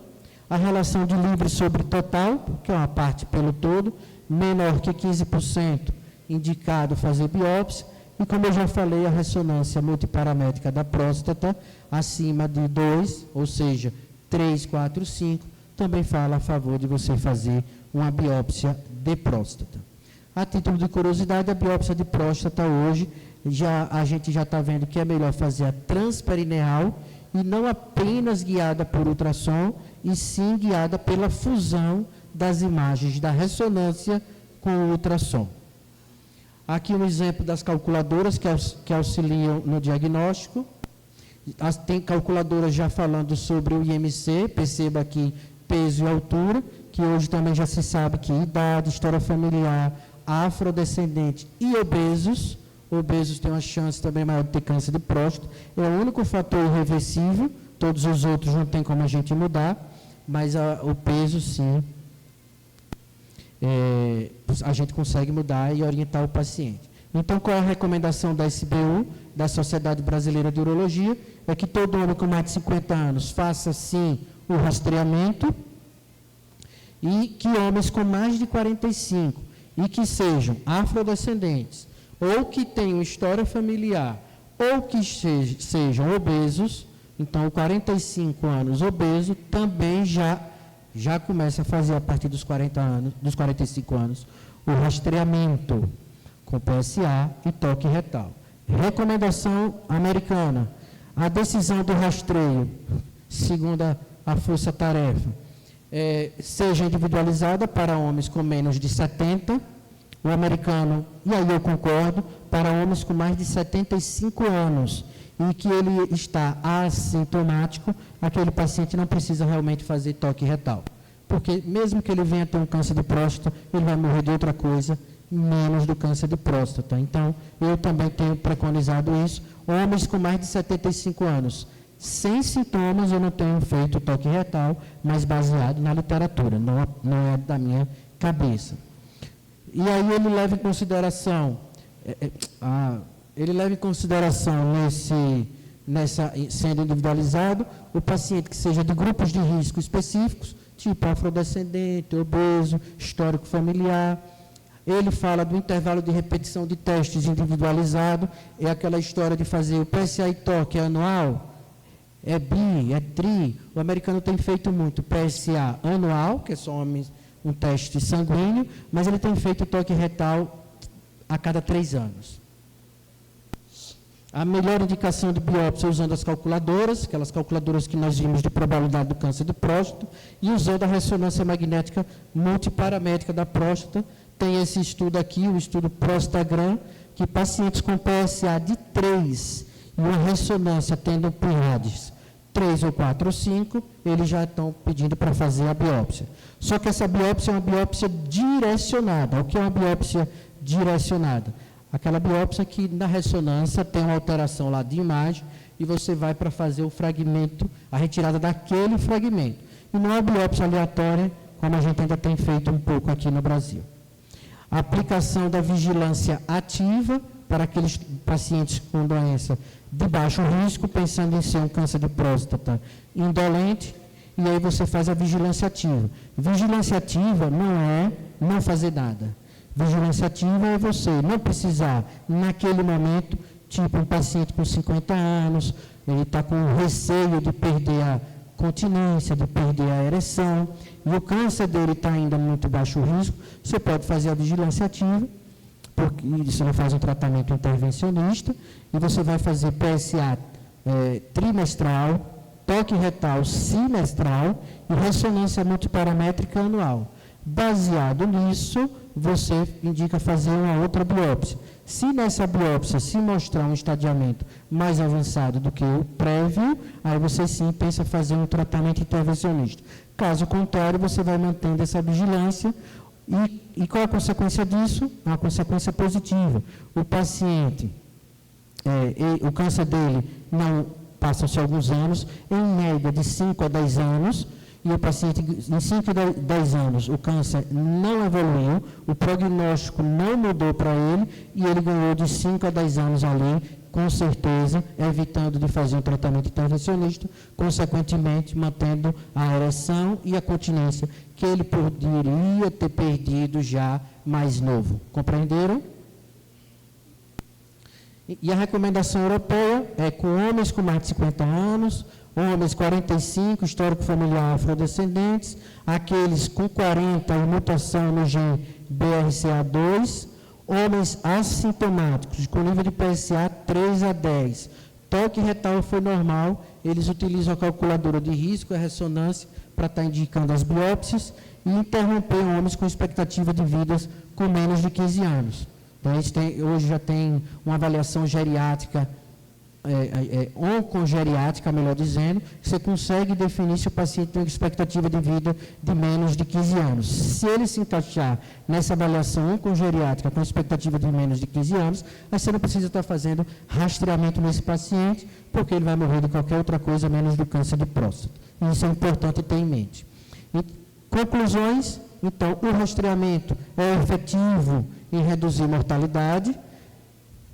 B: a relação de livre sobre total, que é uma parte pelo todo, menor que 15%, indicado fazer biópsia, e como eu já falei, a ressonância multiparamétrica da próstata, acima de 2, ou seja, 3, 4, 5, também fala a favor de você fazer uma biópsia de próstata. A título de curiosidade, a biópsia de próstata hoje, a gente já está vendo que é melhor fazer a transperineal e não apenas guiada por ultrassom, e sim guiada pela fusão das imagens da ressonância com o ultrassom. Aqui um exemplo das calculadoras que auxiliam no diagnóstico. Tem calculadoras já falando sobre o IMC, perceba aqui peso e altura, que hoje também já se sabe que idade, história familiar, afrodescendente e obesos, obesos têm uma chance também maior de ter câncer de próstata. É o único fator irreversível, todos os outros não tem como a gente mudar, mas o peso, sim, a gente consegue mudar e orientar o paciente. Então, qual é a recomendação da SBU, da Sociedade Brasileira de Urologia? É que todo homem com mais de 50 anos faça, sim, o rastreamento, e que homens com mais de 45 e que sejam afrodescendentes, ou que tenham história familiar, ou que sejam obesos, então 45 anos obeso, também já começa a fazer a partir dos 45 anos, o rastreamento com PSA e toque retal. Recomendação americana: a decisão do rastreio, segundo a força-tarefa, seja individualizada para homens com menos de 70, o americano, e aí eu concordo, para homens com mais de 75 anos, e que ele está assintomático, aquele paciente não precisa realmente fazer toque retal. Porque mesmo que ele venha ter um câncer de próstata, ele vai morrer de outra coisa, menos do câncer de próstata. Então, eu também tenho preconizado isso. Homens com mais de 75 anos, sem sintomas, eu não tenho feito toque retal, mas baseado na literatura, não é da minha cabeça. E aí ele leva em consideração, sendo individualizado, o paciente que seja de grupos de risco específicos, tipo afrodescendente, obeso, histórico familiar. Ele fala do intervalo de repetição de testes individualizado, é aquela história de fazer o PSA e toque anual, é bi, é tri. O americano tem feito muito PSA anual, que é só um teste sanguíneo, mas ele tem feito toque retal a cada 3 anos. A melhor indicação de biópsia usando as calculadoras, aquelas calculadoras que nós vimos de probabilidade do câncer de próstata, e usando a ressonância magnética multiparamétrica da próstata. Tem esse estudo aqui, o estudo Prostagram, que pacientes com PSA de 3 e uma ressonância tendo PIRADS 3 ou 4 ou 5, eles já estão pedindo para fazer a biópsia. Só que essa biópsia é uma biópsia direcionada. O que é uma biópsia direcionada? Aquela biópsia que na ressonância tem uma alteração lá de imagem e você vai para fazer o fragmento, a retirada daquele fragmento. E não é uma biópsia aleatória, como a gente ainda tem feito um pouco aqui no Brasil. A aplicação da vigilância ativa para aqueles pacientes com doença de baixo risco, pensando em ser um câncer de próstata indolente, e aí você faz a vigilância ativa. Vigilância ativa não é não fazer nada. Vigilância ativa é você não precisar, naquele momento, tipo um paciente com 50 anos, ele está com receio de perder a continência, de perder a ereção, e o câncer dele está ainda muito baixo risco, você pode fazer a vigilância ativa, porque você não faz um tratamento intervencionista, e você vai fazer PSA trimestral, toque retal semestral e ressonância multiparamétrica anual. Baseado nisso, você indica fazer uma outra biópsia. Se nessa biópsia se mostrar um estadiamento mais avançado do que o prévio, aí você sim pensa fazer um tratamento intervencionista. Caso contrário, você vai mantendo essa vigilância. E qual a consequência disso? Uma consequência positiva. O paciente, o câncer dele não passa-se alguns anos, em média de 5 a 10 anos, e o paciente, em 5 a 10 anos, o câncer não evoluiu, o prognóstico não mudou para ele, e ele ganhou de 5 a 10 anos ali, com certeza, evitando de fazer um tratamento intervencionista, consequentemente, mantendo a ereção e a continência, que ele poderia ter perdido já mais novo. Compreenderam? E a recomendação europeia é com homens com mais de 50 anos, homens 45, histórico familiar afrodescendentes, aqueles com 40 e mutação no gene BRCA2, homens assintomáticos, com nível de PSA 3 a 10. Toque retal foi normal, eles utilizam a calculadora de risco, a ressonância, para estar indicando as biópsias, e interromper homens com expectativa de vida com menos de 15 anos. Então, hoje já tem uma avaliação geriátrica oncogeriátrica, melhor dizendo, você consegue definir se o paciente tem uma expectativa de vida de menos de 15 anos. Se ele se encaixar nessa avaliação oncogeriátrica com expectativa de menos de 15 anos, aí você não precisa estar fazendo rastreamento nesse paciente, porque ele vai morrer de qualquer outra coisa, menos do câncer de próstata. E isso é importante ter em mente. E, conclusões, então, o rastreamento é efetivo em reduzir mortalidade.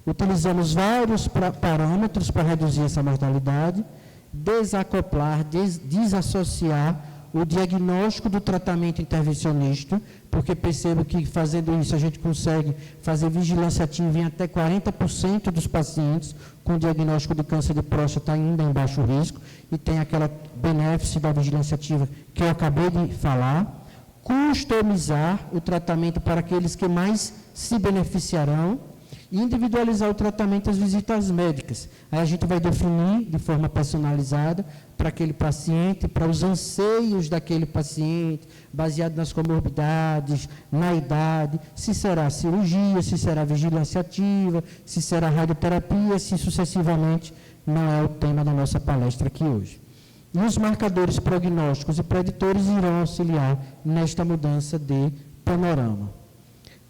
B: Utilizamos vários parâmetros para reduzir essa mortalidade, desacoplar, desassociar o diagnóstico do tratamento intervencionista, porque percebo que fazendo isso a gente consegue fazer vigilância ativa em até 40% dos pacientes com diagnóstico de câncer de próstata ainda em baixo risco, e tem aquela benefício da vigilância ativa que eu acabei de falar. Customizar o tratamento para aqueles que mais se beneficiarão, e individualizar o tratamento e as visitas médicas. Aí a gente vai definir de forma personalizada para aquele paciente, para os anseios daquele paciente, baseado nas comorbidades, na idade, se será cirurgia, se será vigilância ativa, se será radioterapia, assim sucessivamente, não é o tema da nossa palestra aqui hoje. E os marcadores prognósticos e preditores irão auxiliar nesta mudança de panorama.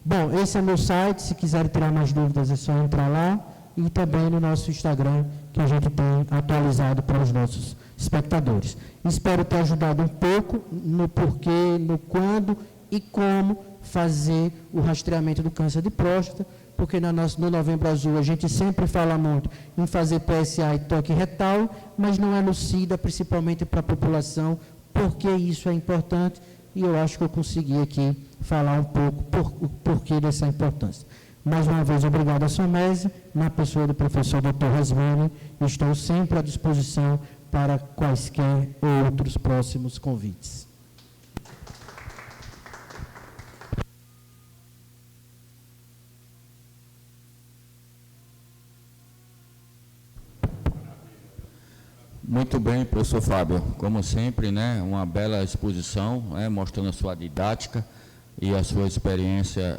B: Bom, esse é meu site, se quiserem tirar mais dúvidas é só entrar lá, e também no nosso Instagram, que a gente tem atualizado para os nossos espectadores. Espero ter ajudado um pouco no porquê, no quando e como fazer o rastreamento do câncer de próstata, porque no Novembro Azul a gente sempre fala muito em fazer PSA e toque retal, mas não elucida, principalmente para a população, porque isso é importante, e eu acho que eu consegui aqui falar um pouco o porquê dessa importância. Mais uma vez, obrigado à SOMESE, na pessoa do professor Dr. Resmani, estou sempre à disposição para quaisquer outros próximos convites.
A: Muito bem, professor Fábio. Como sempre, né, uma bela exposição, né, mostrando a sua didática e a sua experiência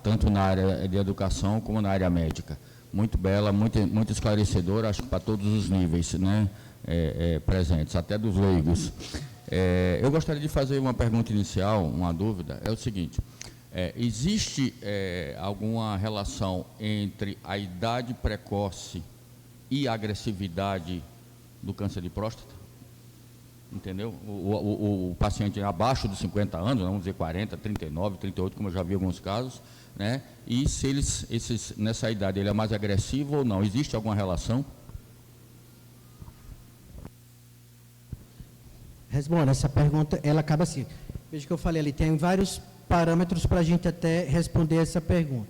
A: tanto na área de educação como na área médica. Muito bela, muito esclarecedora, acho que para todos os níveis, né, presentes, até dos leigos. Eu gostaria de fazer uma pergunta inicial, uma dúvida, é o seguinte: existe alguma relação entre a idade precoce e a agressividade do câncer de próstata? Entendeu? O paciente abaixo de 50 anos, vamos dizer 40, 39, 38, como eu já vi em alguns casos, né? E se nessa idade ele é mais agressivo ou não? Existe alguma relação?
B: Responda, essa pergunta, ela acaba assim. Veja que eu falei ali, tem vários parâmetros para a gente até responder essa pergunta.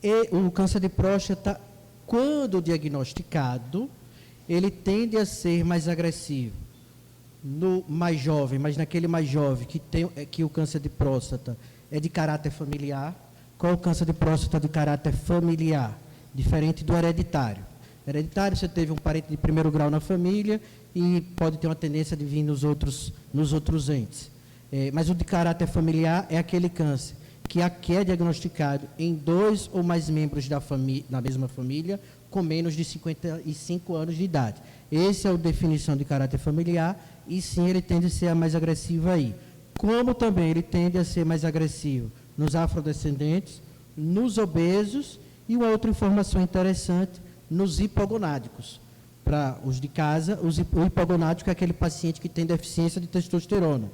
B: E o câncer de próstata, quando diagnosticado, ele tende a ser mais agressivo no mais jovem, mas naquele mais jovem que o câncer de próstata é de caráter familiar. Qual é o câncer de próstata de caráter familiar? Diferente do hereditário. Hereditário, você teve um parente de primeiro grau na família e pode ter uma tendência de vir nos outros entes. Mas o de caráter familiar é aquele câncer que é diagnosticado em 2 ou mais membros da mesma família com menos de 55 anos de idade. Essa é a definição de caráter familiar, e sim, ele tende a ser mais agressivo aí. Como também ele tende a ser mais agressivo nos afrodescendentes, nos obesos, e uma outra informação interessante, nos hipogonádicos. Para os de casa, o hipogonádico é aquele paciente que tem deficiência de testosterona.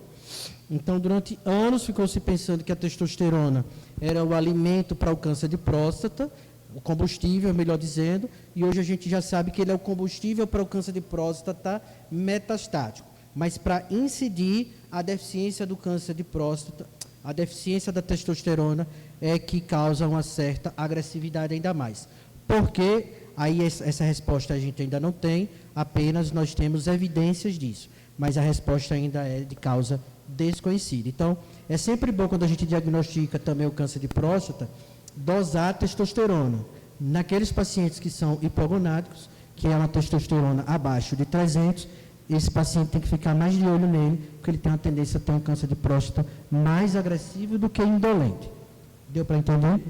B: Então, durante anos ficou-se pensando que a testosterona era o alimento para o câncer de próstata, o combustível, melhor dizendo, e hoje a gente já sabe que ele é o combustível para o câncer de próstata metastático. Mas para incidir a deficiência do câncer de próstata, a deficiência da testosterona é que causa uma certa agressividade ainda mais. Porque aí essa resposta a gente ainda não tem, apenas nós temos evidências disso, mas a resposta ainda é de causa desconhecida. Então, é sempre bom quando a gente diagnostica também o câncer de próstata, dosar a testosterona. Naqueles pacientes que são hipogonádicos, que é uma testosterona abaixo de 300, esse paciente tem que ficar mais de olho nele, porque ele tem uma tendência a ter um câncer de próstata mais agressivo do que indolente. Deu para entender?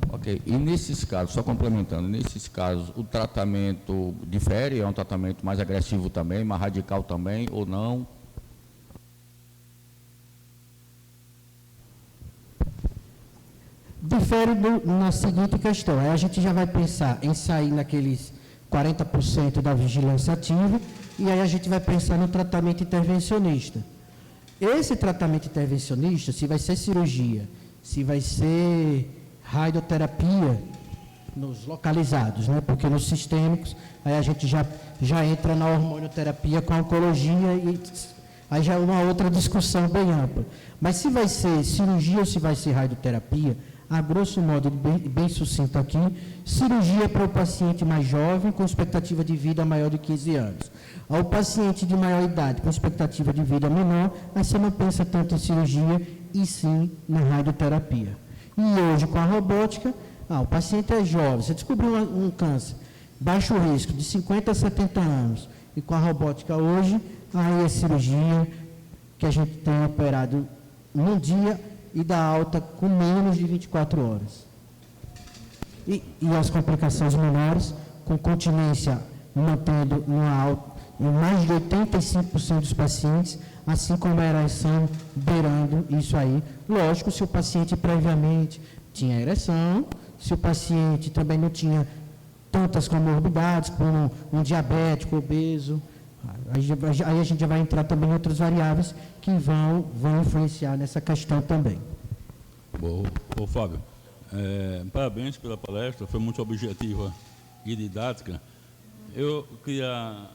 A: Ok. Ok. E nesses casos, só complementando, nesses casos, o tratamento difere? É um tratamento mais agressivo também, mais radical também, ou não?
B: Difere na seguinte questão, aí a gente já vai pensar em sair naqueles 40% da vigilância ativa, e aí a gente vai pensar no tratamento intervencionista. Esse tratamento intervencionista, se vai ser cirurgia, se vai ser radioterapia, nos localizados, né? Porque nos sistêmicos, aí a gente já entra na hormonioterapia com a oncologia, e aí já é uma outra discussão bem ampla. Mas se vai ser cirurgia ou se vai ser radioterapia, a grosso modo, bem sucinto aqui, cirurgia para o paciente mais jovem, com expectativa de vida maior de 15 anos. Ao paciente de maior idade, com expectativa de vida menor, aí você não pensa tanto em cirurgia, e sim na radioterapia. E hoje, com a robótica, o paciente é jovem, você descobriu um câncer, baixo risco, de 50 a 70 anos, e com a robótica hoje, aí é cirurgia que a gente tem operado num dia, e da alta com menos de 24 horas. E as complicações menores, com continência mantendo uma alta, em mais de 85% dos pacientes, assim como a ereção beirando isso aí. Lógico, se o paciente previamente tinha ereção, se o paciente também não tinha tantas comorbidades, como um diabético, obeso, aí a gente já vai entrar também em outras variáveis que vão influenciar nessa questão também.
C: Bom, Fábio, parabéns pela palestra, foi muito objetiva e didática. Eu queria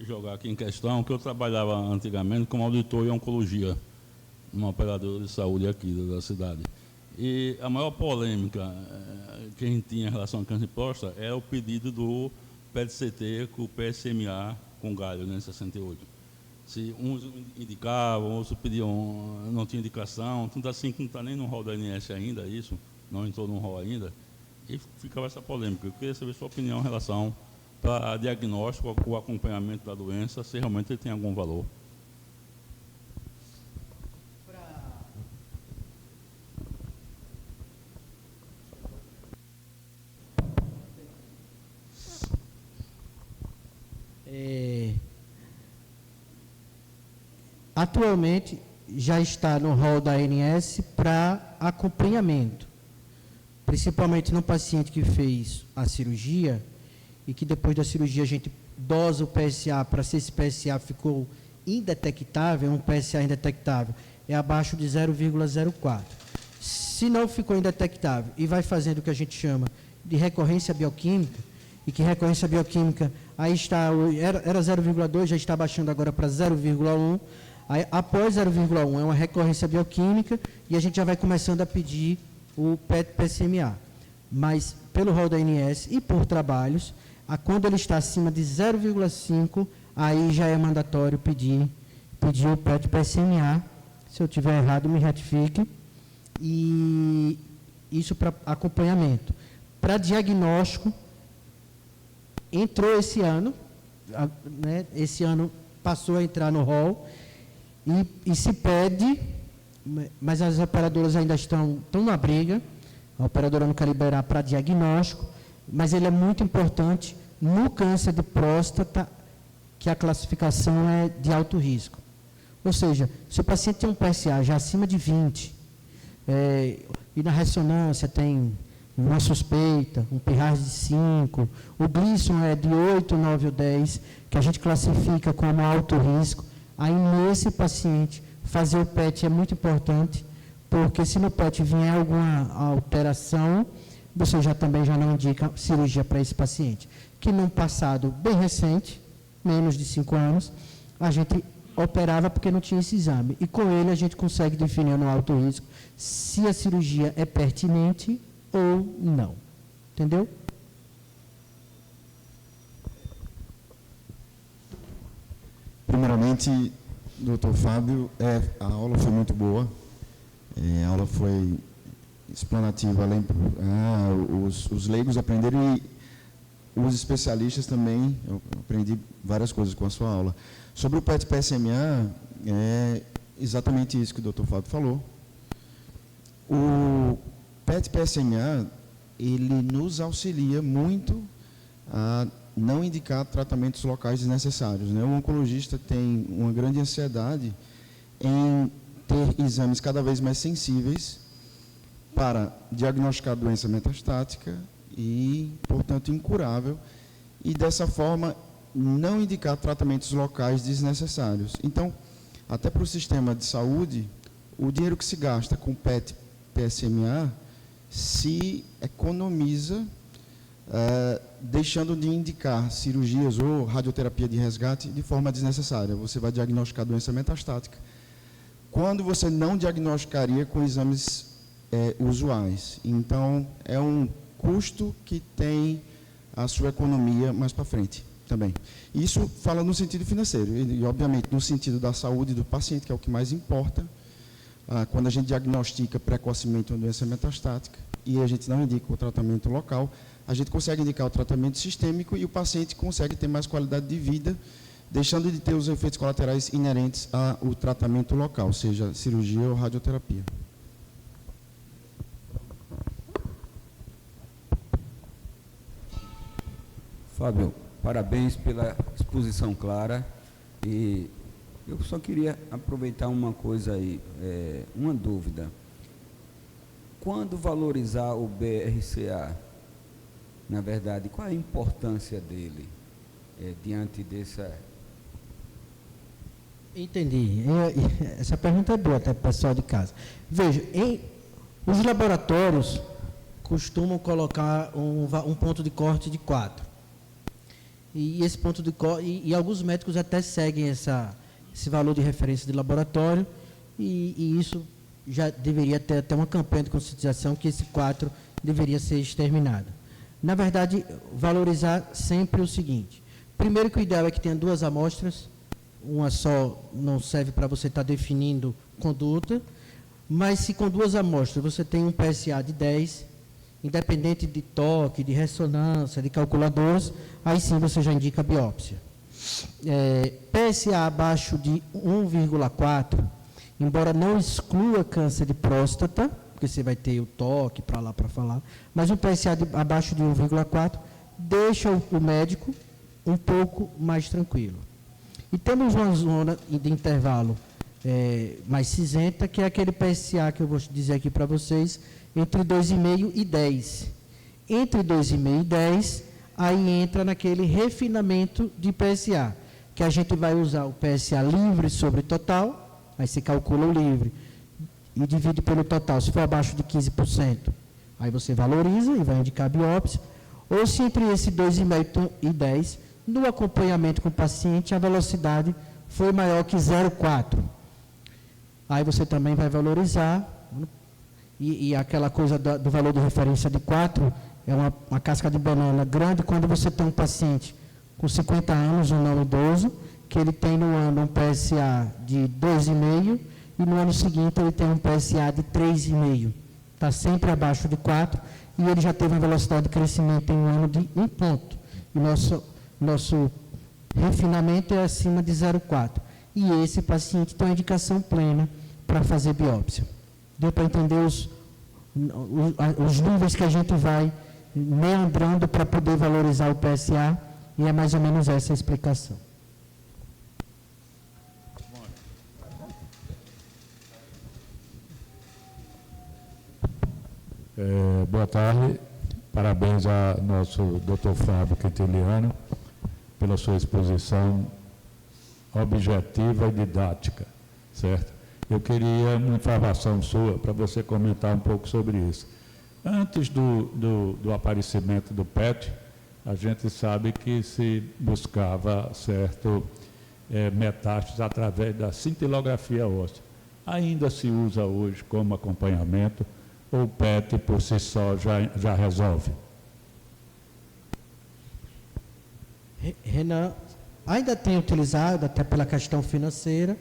C: jogar aqui em questão que eu trabalhava antigamente como auditor em oncologia, numa operadora de saúde aqui da cidade. E a maior polêmica que a gente tinha em relação ao câncer de próstata era o pedido do PET-CT com o PSMA com galho, né, 68. Se uns indicavam, outros pediam, não tinha indicação, tanto assim que não está nem no rol da ANS ainda, isso, não entrou no rol ainda, e ficava essa polêmica. Eu queria saber sua opinião em relação para diagnóstico, o acompanhamento da doença, se realmente ele tem algum valor.
B: Atualmente já está no rol da ANS para acompanhamento, principalmente no paciente que fez a cirurgia e que depois da cirurgia a gente dosa o PSA para se esse PSA ficou indetectável, um PSA indetectável, é abaixo de 0,04. Se não ficou indetectável e vai fazendo o que a gente chama de recorrência bioquímica, e que recorrência bioquímica, aí está, era 0,2, já está baixando agora para 0,1, aí, após 0,1 é uma recorrência bioquímica, e a gente já vai começando a pedir o PET-PSMA. Mas, pelo rol da ANS e por trabalhos, quando ele está acima de 0,5, aí já é mandatório pedir o PET-PSMA. Se eu tiver errado, me retifique. E isso para acompanhamento. Para diagnóstico, entrou esse ano, né, esse ano passou a entrar no rol, e se pede, mas as operadoras ainda estão na briga, a operadora não quer liberar para diagnóstico, mas ele é muito importante no câncer de próstata, que a classificação é de alto risco. Ou seja, se o paciente tem um PSA já acima de 20, e na ressonância tem uma suspeita, um pH de 5, o Gleason é de 8, 9 ou 10, que a gente classifica como alto risco, aí nesse paciente fazer o PET é muito importante, porque se no PET vier alguma alteração, você também não indica cirurgia para esse paciente. Que num passado bem recente, menos de 5 anos, a gente operava porque não tinha esse exame. E com ele a gente consegue definir no alto risco se a cirurgia é pertinente ou não. Entendeu?
D: Primeiramente, doutor Fábio, a aula foi muito boa. A aula foi explanativa, os leigos aprenderam e os especialistas também. Eu aprendi várias coisas com a sua aula. Sobre o PET-PSMA, é exatamente isso que o doutor Fábio falou. O PET-PSMA, ele nos auxilia muito a não indicar tratamentos locais desnecessários, né? O oncologista tem uma grande ansiedade em ter exames cada vez mais sensíveis para diagnosticar a doença metastática e, portanto, incurável, e dessa forma não indicar tratamentos locais desnecessários. Então, até para o sistema de saúde, o dinheiro que se gasta com PET, PSMA, se economiza, deixando de indicar cirurgias ou radioterapia de resgate de forma desnecessária. Você vai diagnosticar a doença metastática, quando você não diagnosticaria com exames usuais. Então, é um custo que tem a sua economia mais para frente também. Isso fala no sentido financeiro e, obviamente, no sentido da saúde do paciente, que é o que mais importa. Quando a gente diagnostica precocemente uma doença metastática e a gente não indica o tratamento local, a gente consegue indicar o tratamento sistêmico e o paciente consegue ter mais qualidade de vida, deixando de ter os efeitos colaterais inerentes ao tratamento local, seja cirurgia ou radioterapia.
E: Fábio, parabéns pela exposição clara. E eu só queria aproveitar uma coisa aí, uma dúvida. Quando valorizar o BRCA, na verdade, qual é a importância dele diante dessa...
B: Entendi. Essa pergunta é boa até para o pessoal de casa. Veja, os laboratórios costumam colocar um ponto de corte de 4. E esse ponto de corte, e alguns médicos até seguem esse valor de referência de laboratório, e isso já deveria ter até uma campanha de conscientização que esse 4 deveria ser exterminado. Na verdade, valorizar sempre o seguinte: primeiro, que o ideal é que tenha 2 amostras, uma só não serve para você estar definindo conduta, mas se com 2 amostras você tem um PSA de 10, independente de toque, de ressonância, de calculadoras, aí sim você já indica a biópsia. PSA abaixo de 1,4, embora não exclua câncer de próstata, porque você vai ter o toque para lá para falar, mas o PSA abaixo de 1,4 deixa o médico um pouco mais tranquilo. E temos uma zona de intervalo mais cinzenta, que é aquele PSA que eu vou dizer aqui para vocês, entre 2,5 e 10. Entre 2,5 e 10, aí entra naquele refinamento de PSA, que a gente vai usar o PSA livre sobre total, aí você calcula o livre e divide pelo total. Se for abaixo de 15%, aí você valoriza e vai indicar a biópsia. Ou se entre esse 2,5 e 10, no acompanhamento com o paciente, a velocidade foi maior que 0,4. Aí você também vai valorizar, e aquela coisa do valor de referência de 4, é uma casca de banana grande quando você tem um paciente com 50 anos, um não idoso, que ele tem no ano um PSA de 2,5 e no ano seguinte ele tem um PSA de 3,5. Está sempre abaixo de 4 e ele já teve uma velocidade de crescimento em um ano de 1 ponto. E nosso refinamento é acima de 0,4. E esse paciente tem uma indicação plena para fazer biópsia. Deu para entender os níveis que a gente vai meandrando para poder valorizar o PSA, e é mais ou menos essa a explicação.
F: Boa tarde, parabéns ao nosso Dr. Fábio Quintiliano pela sua exposição objetiva e didática, certo? Eu queria uma informação sua para você comentar um pouco sobre isso. Antes do aparecimento do PET, a gente sabe que se buscava certo metástases através da cintilografia óssea. Ainda se usa hoje como acompanhamento, ou o PET por si só já resolve?
B: Renan, ainda tem utilizado, até pela questão financeira,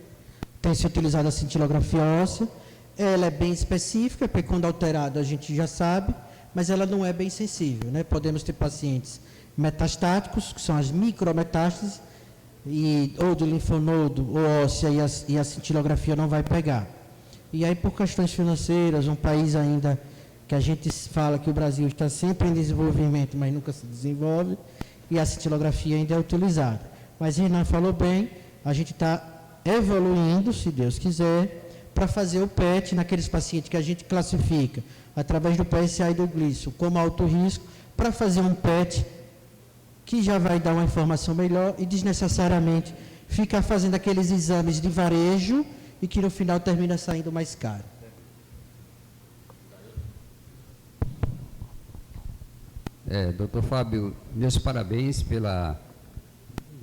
B: tem se utilizado a cintilografia óssea. Ela é bem específica, porque quando alterada a gente já sabe, mas ela não é bem sensível, né? Podemos ter pacientes metastáticos, que são as micrometástases, ou de linfonodo ou óssea, e a cintilografia não vai pegar. E aí, por questões financeiras, um país ainda que a gente fala que o Brasil está sempre em desenvolvimento, mas nunca se desenvolve, e a cintilografia ainda é utilizada. Mas Renan falou bem, a gente está evoluindo, se Deus quiser, para fazer o PET naqueles pacientes que a gente classifica, através do PSA e do glício, como alto risco, para fazer um PET que já vai dar uma informação melhor e desnecessariamente ficar fazendo aqueles exames de varejo e que no final termina saindo mais caro.
E: Doutor Fábio, meus parabéns pela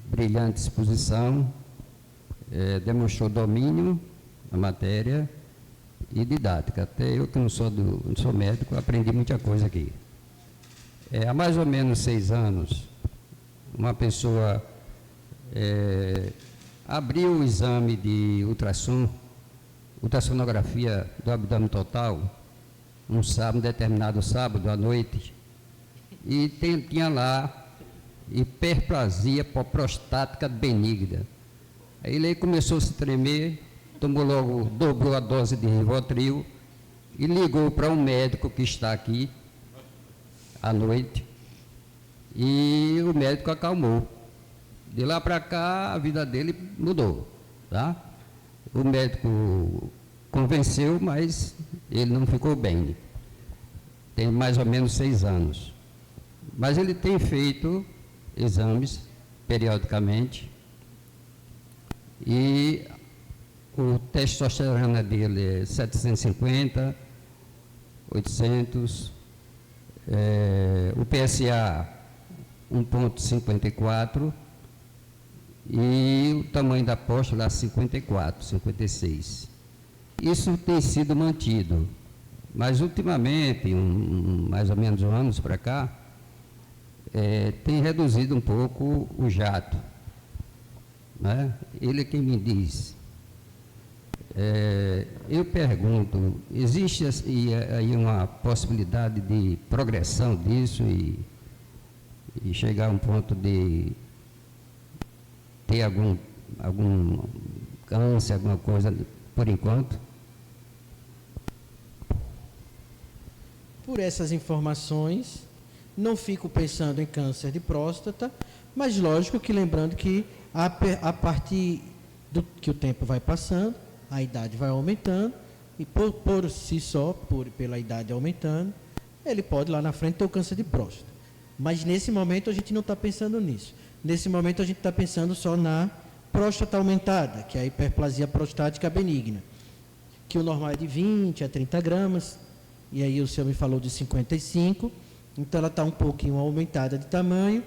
E: brilhante exposição, demonstrou domínio na matéria e didática. Até eu que não sou médico, aprendi muita coisa aqui. Há mais ou menos 6 anos, uma pessoa abriu o exame de ultrassonografia do abdômen total, um determinado sábado à noite, e tinha lá hiperplasia prostática benigna. Aí ele começou a se tremer, tomou logo, dobrou a dose de Rivotril e ligou para um médico que está aqui à noite, e o médico acalmou. De lá para cá, a vida dele mudou, tá? O médico convenceu, mas ele não ficou bem. Tem mais ou menos 6 anos. Mas ele tem feito exames periodicamente e o testosterona dele é 750, 800, o PSA 1,54 e o tamanho da próstata 54, 56. Isso tem sido mantido, mas ultimamente, mais ou menos anos para cá, tem reduzido um pouco o jato, né? Ele é quem me diz. Eu pergunto, existe aí uma possibilidade de progressão disso e chegar a um ponto de ter algum câncer, alguma coisa, por enquanto?
B: Por essas informações, não fico pensando em câncer de próstata, mas lógico que lembrando que a partir do que o tempo vai passando, a idade vai aumentando, e por si só, pela idade aumentando, ele pode lá na frente ter o câncer de próstata. Mas nesse momento a gente não está pensando nisso. Nesse momento a gente está pensando só na próstata aumentada, que é a hiperplasia prostática benigna, que o normal é de 20 a 30 gramas, e aí o senhor me falou de 55, então ela está um pouquinho aumentada de tamanho,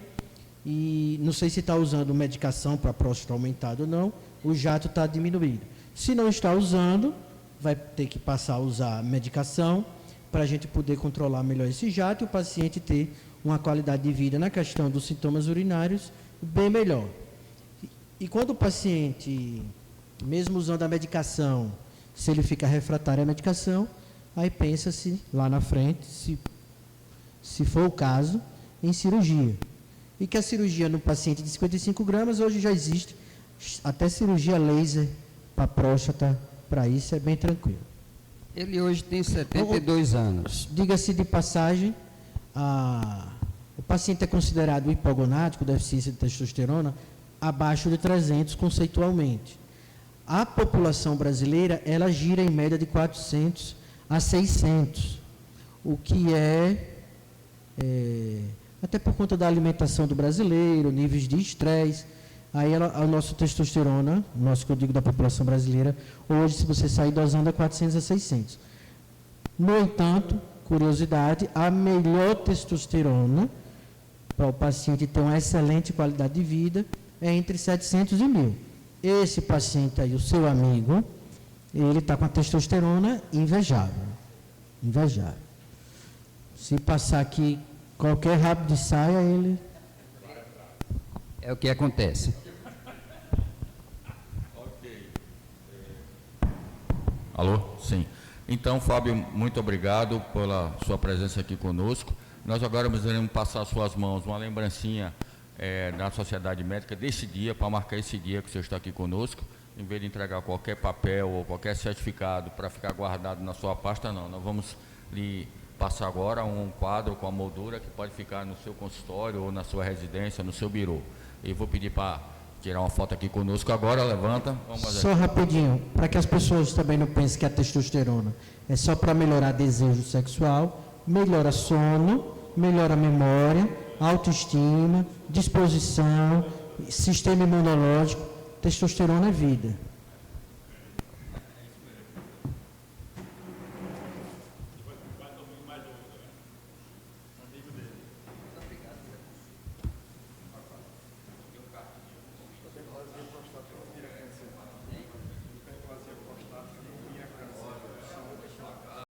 B: e não sei se está usando medicação para próstata aumentada ou não, o jato está diminuído. Se não está usando, vai ter que passar a usar medicação para a gente poder controlar melhor esse jato e o paciente ter uma qualidade de vida na questão dos sintomas urinários bem melhor. E quando o paciente, mesmo usando a medicação, se ele fica refratário à medicação, aí pensa-se lá na frente, se for o caso, em cirurgia. E que a cirurgia no paciente de 55 gramas, hoje já existe até cirurgia laser para próstata, para isso é bem tranquilo.
E: Ele hoje tem 72 anos.
B: Diga-se de passagem, o paciente é considerado hipogonádico, deficiência de testosterona, abaixo de 300 conceitualmente. A população brasileira, ela gira em média de 400 a 600, o que até por conta da alimentação do brasileiro, níveis de estresse, aí o nosso testosterona, que eu digo da população brasileira, hoje, se você sair dosando, é 400 a 600. No entanto, curiosidade, a melhor testosterona para o paciente ter uma excelente qualidade de vida é entre 700 e 1.000. Esse paciente aí, o seu amigo, ele está com a testosterona invejável. Invejável. Se passar aqui qualquer rabo de saia, ele...
E: É o que acontece.
A: Alô? Sim. Então, Fábio, muito obrigado pela sua presença aqui conosco. Nós agora iremos passar às suas mãos uma lembrancinha da Sociedade Médica desse dia, para marcar esse dia que o senhor está aqui conosco. Em vez de entregar qualquer papel ou qualquer certificado para ficar guardado na sua pasta, não. Nós vamos lhe passar agora um quadro com a moldura que pode ficar no seu consultório ou na sua residência, no seu birô. E vou pedir para tirar uma foto aqui conosco agora, levanta. Vamos fazer
B: Só
A: aqui.
B: rapidinho, para que as pessoas também não pensem que a testosterona é só para melhorar desejo sexual, melhora sono, melhora a memória, autoestima, disposição, sistema imunológico. Testosterona é vida.